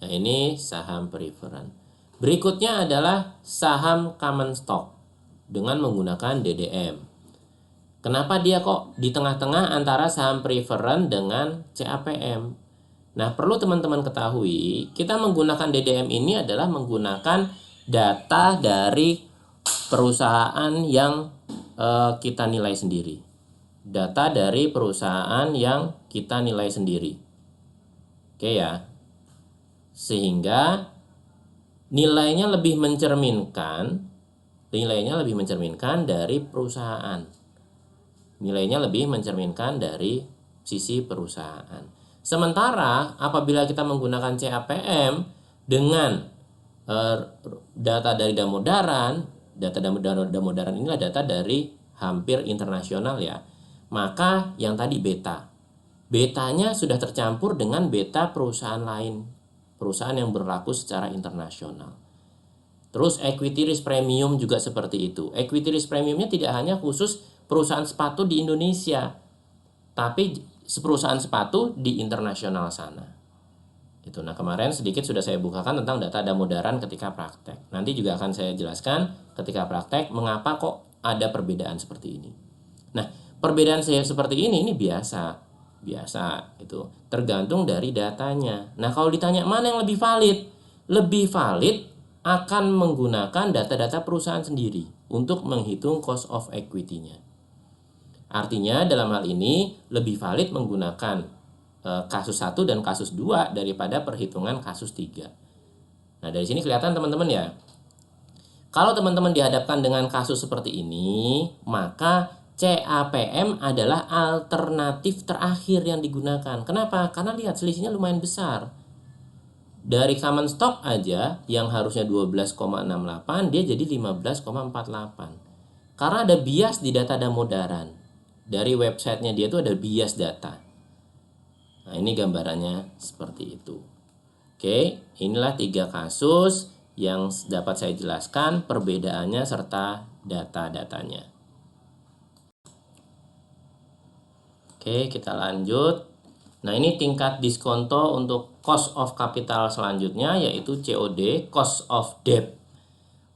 Nah, ini saham preferen. Berikutnya adalah saham common stock dengan menggunakan DDM. Kenapa dia kok di tengah-tengah antara saham preferen dengan CAPM? Nah, perlu teman-teman ketahui, kita menggunakan DDM ini adalah menggunakan data dari perusahaan yang kita nilai sendiri. Data dari perusahaan yang kita nilai sendiri. Oke ya. Sehingga nilainya lebih mencerminkan dari perusahaan. Nilainya lebih mencerminkan dari sisi perusahaan. Sementara apabila kita menggunakan CAPM dengan data dari Damodaran, data Damodaran inilah data dari hampir internasional ya. Maka yang tadi betanya sudah tercampur dengan beta perusahaan lain, perusahaan yang berlaku secara internasional. Terus equity risk premium juga seperti itu. Equity risk premiumnya tidak hanya khusus perusahaan sepatu di Indonesia, tapi perusahaan sepatu di internasional sana. Itu. Nah, kemarin sedikit sudah saya bukakan tentang data Damodaran ketika praktek. Nanti juga akan saya jelaskan ketika praktek mengapa kok ada perbedaan seperti ini. Nah, perbedaan saya seperti ini biasa itu tergantung dari datanya. Nah, kalau ditanya mana yang lebih valid? Lebih valid akan menggunakan data-data perusahaan sendiri untuk menghitung cost of equity-nya. Artinya dalam hal ini lebih valid menggunakan kasus 1 dan kasus 2 daripada perhitungan kasus 3. Nah, dari sini kelihatan teman-teman ya. Kalau teman-teman dihadapkan dengan kasus seperti ini, maka CAPM adalah alternatif terakhir yang digunakan. Kenapa? Karena lihat selisihnya lumayan besar. Dari common stock aja yang harusnya 12,68 dia jadi 15,48. Karena ada bias di data Damodaran. Dari websitenya dia itu ada bias data. Nah, ini gambarannya seperti itu. Oke, inilah 3 kasus yang dapat saya jelaskan perbedaannya serta data-datanya. Oke, kita lanjut. Nah, ini tingkat diskonto untuk cost of capital selanjutnya yaitu COD, cost of debt.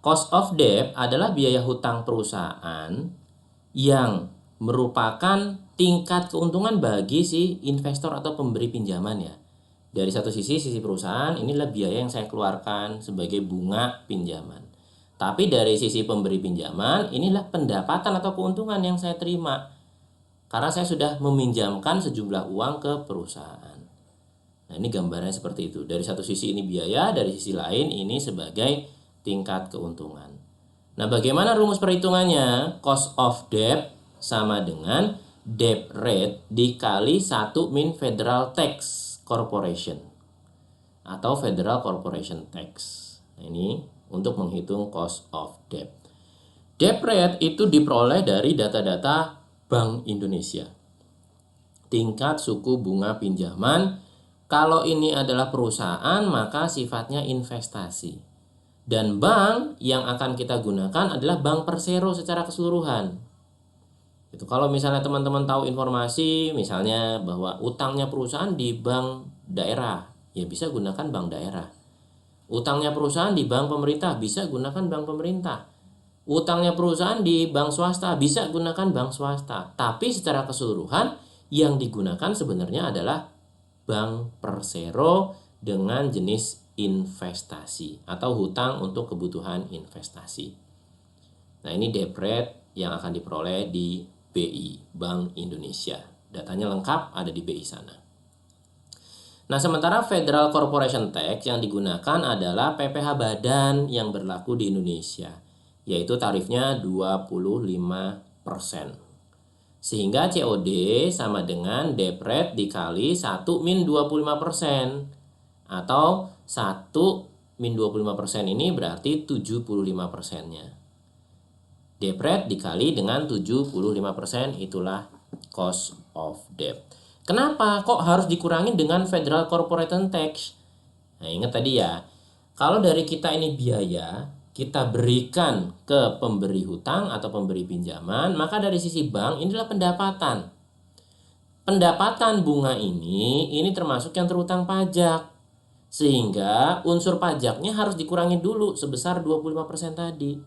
Cost of debt adalah biaya hutang perusahaan yang merupakan tingkat keuntungan bagi si investor atau pemberi pinjaman ya. Dari satu sisi perusahaan, inilah biaya yang saya keluarkan sebagai bunga pinjaman. Tapi dari sisi pemberi pinjaman, inilah pendapatan atau keuntungan yang saya terima. Karena saya sudah meminjamkan sejumlah uang ke perusahaan. Nah, ini gambarnya seperti itu. Dari satu sisi ini biaya, dari sisi lain ini sebagai tingkat keuntungan. Nah, bagaimana rumus perhitungannya? Cost of debt sama dengan debt rate dikali 1 min Federal Tax Corporation atau Federal Corporation Tax. Nah, ini untuk menghitung cost of debt. Debt rate itu diperoleh dari data-data Bank Indonesia. Tingkat suku bunga pinjaman, kalau ini adalah perusahaan maka sifatnya investasi. Dan bank yang akan kita gunakan adalah bank persero secara keseluruhan. Itu kalau misalnya teman-teman tahu informasi misalnya bahwa utangnya perusahaan di bank daerah, ya bisa gunakan bank daerah. Utangnya perusahaan di bank pemerintah, bisa gunakan bank pemerintah. Utangnya perusahaan di bank swasta, bisa gunakan bank swasta. Tapi secara keseluruhan yang digunakan sebenarnya adalah bank persero dengan jenis investasi atau hutang untuk kebutuhan investasi. Nah, ini debt rate yang akan diperoleh di BI, Bank Indonesia. Datanya lengkap ada di BI sana. Nah, sementara Federal Corporation Tax yang digunakan adalah PPh badan yang berlaku di Indonesia, yaitu tarifnya 25%. Sehingga COD sama dengan DEP dikali 1 min 25%. Atau 1 min 25% ini berarti 75%-nya. DEP dikali dengan 75%, itulah cost of debt. Kenapa kok harus dikurangi dengan Federal Corporation Tax? Nah, ingat tadi ya, kalau dari kita ini biaya, kita berikan ke pemberi hutang atau pemberi pinjaman, maka dari sisi bank inilah pendapatan. Pendapatan bunga ini termasuk yang terutang pajak. Sehingga unsur pajaknya harus dikurangi dulu sebesar 25% tadi.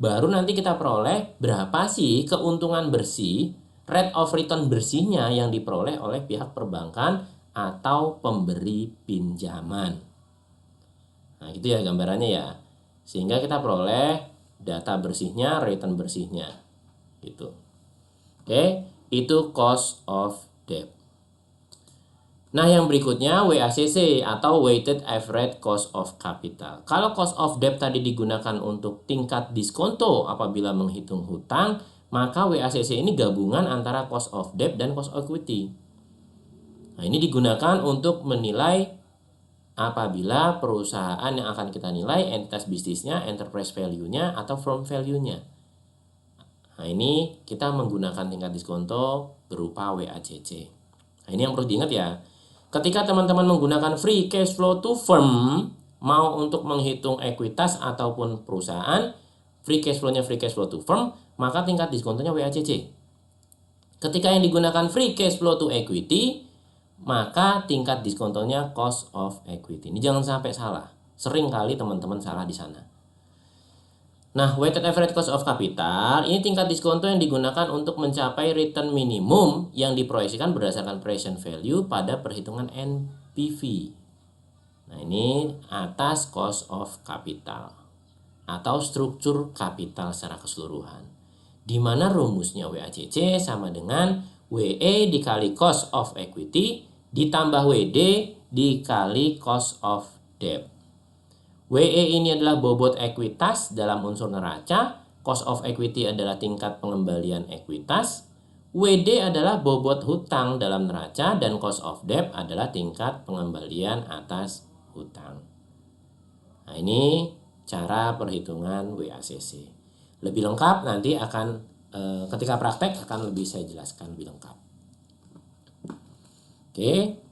Baru nanti kita peroleh berapa sih keuntungan bersih, rate of return bersihnya yang diperoleh oleh pihak perbankan atau pemberi pinjaman. Nah, gitu ya gambarannya ya. Sehingga kita peroleh data bersihnya, return bersihnya. Gitu. Oke, itu cost of debt. Nah, yang berikutnya WACC atau Weighted Average Cost of Capital. Kalau cost of debt tadi digunakan untuk tingkat diskonto apabila menghitung hutang, maka WACC ini gabungan antara cost of debt dan cost of equity. Nah, ini digunakan untuk menilai apabila perusahaan yang akan kita nilai entitas bisnisnya, enterprise value-nya, atau firm value-nya. Nah, ini kita menggunakan tingkat diskonto berupa WACC. Nah, ini yang perlu diingat ya. Ketika teman-teman menggunakan free cash flow to firm, mau untuk menghitung ekuitas ataupun perusahaan, free cash flow to firm, maka tingkat diskontonya WACC. Ketika yang digunakan free cash flow to equity, maka tingkat diskontonya cost of equity. Ini jangan sampai salah. Sering kali teman-teman salah di sana. Nah, weighted average cost of capital ini tingkat diskonto yang digunakan untuk mencapai return minimum yang diproyeksikan berdasarkan present value pada perhitungan NPV. Nah, ini atas cost of capital atau struktur kapital secara keseluruhan. Di mana rumusnya WACC sama dengan WE dikali cost of equity ditambah WD dikali cost of debt. WE ini adalah bobot ekuitas dalam unsur neraca, cost of equity adalah tingkat pengembalian ekuitas, WD adalah bobot hutang dalam neraca, dan cost of debt adalah tingkat pengembalian atas hutang. Nah, ini cara perhitungan WACC. Lebih lengkap nanti akan ketika praktek akan lebih saya jelaskan lebih lengkap. Oke.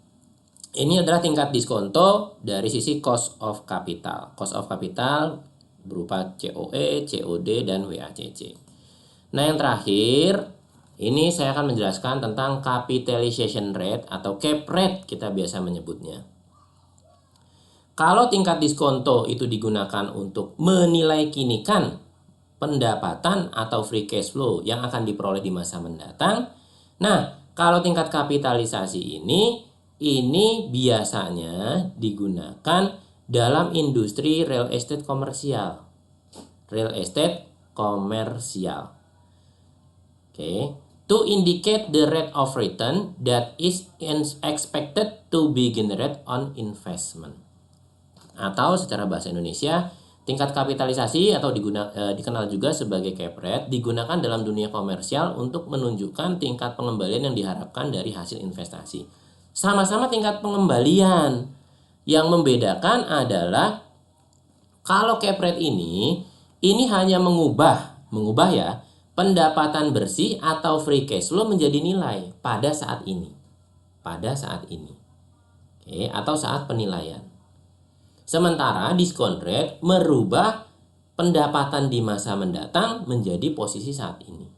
Ini adalah tingkat diskonto dari sisi cost of capital. Cost of capital berupa COE, COD, dan WACC. Nah, yang terakhir, ini saya akan menjelaskan tentang capitalization rate atau cap rate kita biasa menyebutnya. Kalau tingkat diskonto itu digunakan untuk menilai kinikan pendapatan atau free cash flow yang akan diperoleh di masa mendatang. Nah, kalau tingkat kapitalisasi ini biasanya digunakan dalam industri real estate komersial. Real estate komersial. Oke. To indicate the rate of return that is expected to be generated on investment. Atau secara bahasa Indonesia, tingkat kapitalisasi atau dikenal juga sebagai cap rate digunakan dalam dunia komersial untuk menunjukkan tingkat pengembalian yang diharapkan dari hasil investasi. Sama-sama tingkat pengembalian. Yang membedakan adalah kalau cap rate ini hanya mengubah ya pendapatan bersih atau free cash flow menjadi nilai pada saat ini. Oke, atau saat penilaian. Sementara discount rate merubah pendapatan di masa mendatang menjadi posisi saat ini.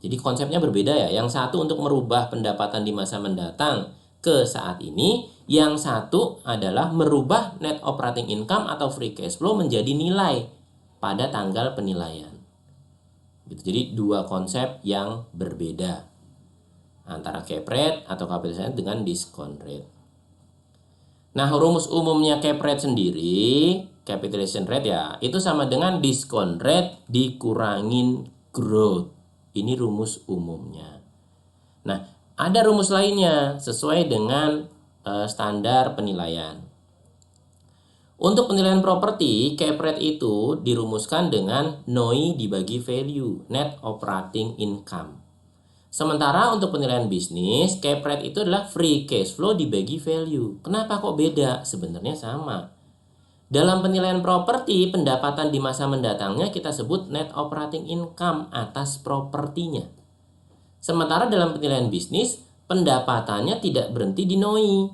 Jadi konsepnya berbeda ya. Yang satu untuk merubah pendapatan di masa mendatang ke saat ini, yang satu adalah merubah net operating income atau free cash flow menjadi nilai pada tanggal penilaian. Jadi dua konsep yang berbeda antara cap rate atau capitalization dengan discount rate. Nah, rumus umumnya cap rate sendiri, capitalization rate ya, itu sama dengan discount rate dikurangin growth. Ini rumus umumnya. Nah, ada rumus lainnya sesuai dengan standar penilaian. Untuk penilaian properti, cap rate itu dirumuskan dengan NOI dibagi value, net operating income. Sementara untuk penilaian bisnis, cap rate itu adalah free cash flow dibagi value. Kenapa kok beda? Sebenarnya sama. Dalam penilaian properti, pendapatan di masa mendatangnya kita sebut net operating income atas propertinya. Sementara dalam penilaian bisnis, pendapatannya tidak berhenti di NOI.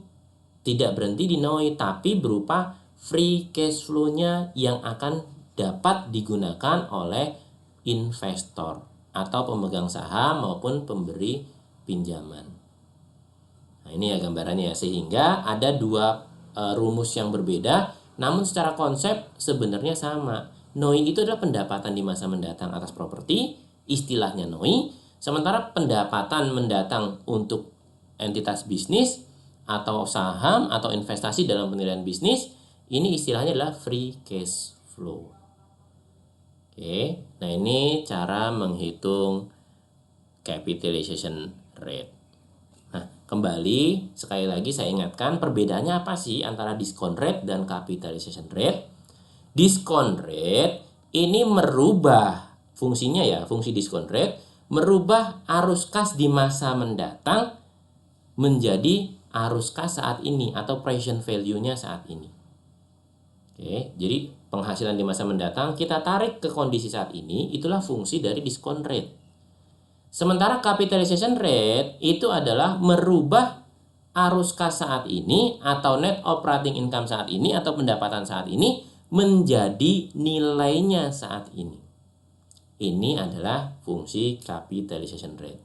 Tidak berhenti di NOI, tapi berupa free cash flow-nya yang akan dapat digunakan oleh investor atau pemegang saham maupun pemberi pinjaman. Nah, ini ya gambarannya, sehingga ada dua rumus yang berbeda, namun secara konsep sebenarnya sama. NOI itu adalah pendapatan di masa mendatang atas properti, istilahnya NOI, sementara pendapatan mendatang untuk entitas bisnis atau saham atau investasi dalam penilaian bisnis, ini istilahnya adalah free cash flow. Oke, nah ini cara menghitung capitalization rate. Nah, kembali sekali lagi saya ingatkan perbedaannya apa sih antara discount rate dan capitalization rate. Discount rate ini merubah fungsinya ya, fungsi discount rate merubah arus kas di masa mendatang menjadi arus kas saat ini atau present value-nya saat ini. Oke, jadi penghasilan di masa mendatang kita tarik ke kondisi saat ini, itulah fungsi dari discount rate. Sementara capitalization rate itu adalah merubah arus kas saat ini atau net operating income saat ini atau pendapatan saat ini menjadi nilainya saat ini. Ini adalah fungsi capitalization rate.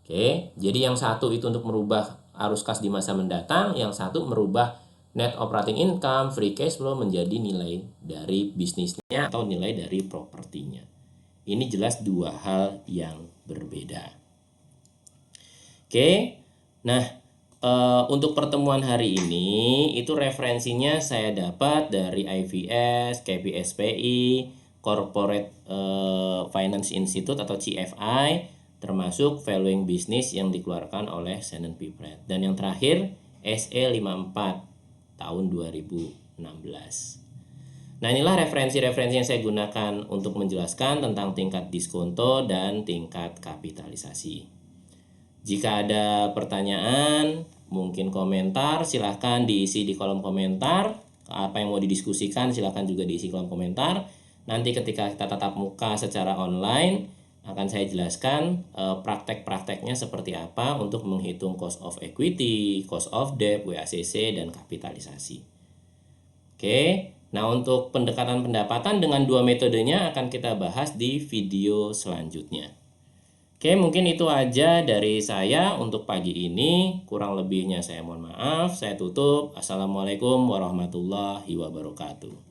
Oke, jadi yang satu itu untuk merubah arus kas di masa mendatang, yang satu merubah net operating income, free cash flow menjadi nilai dari bisnisnya atau nilai dari propertinya. Ini jelas dua hal yang berbeda. Oke, nah untuk pertemuan hari ini itu referensinya saya dapat dari IVS, KPSPI, Corporate Finance Institute atau CFI, termasuk Valuing Business yang dikeluarkan oleh Shannon P. Pratt. Dan yang terakhir SE 54 tahun 2016. Nah, inilah referensi-referensi yang saya gunakan untuk menjelaskan tentang tingkat diskonto dan tingkat kapitalisasi. Jika ada pertanyaan, mungkin komentar, silahkan diisi di kolom komentar. Apa yang mau didiskusikan silahkan juga diisi kolom komentar. Nanti ketika kita tatap muka secara online, akan saya jelaskan praktek-prakteknya seperti apa untuk menghitung cost of equity, cost of debt, WACC, dan kapitalisasi. Oke, nah untuk pendekatan pendapatan dengan dua metodenya akan kita bahas di video selanjutnya. Oke, mungkin itu aja dari saya untuk pagi ini. Kurang lebihnya saya mohon maaf. Saya tutup. Assalamualaikum warahmatullahi wabarakatuh.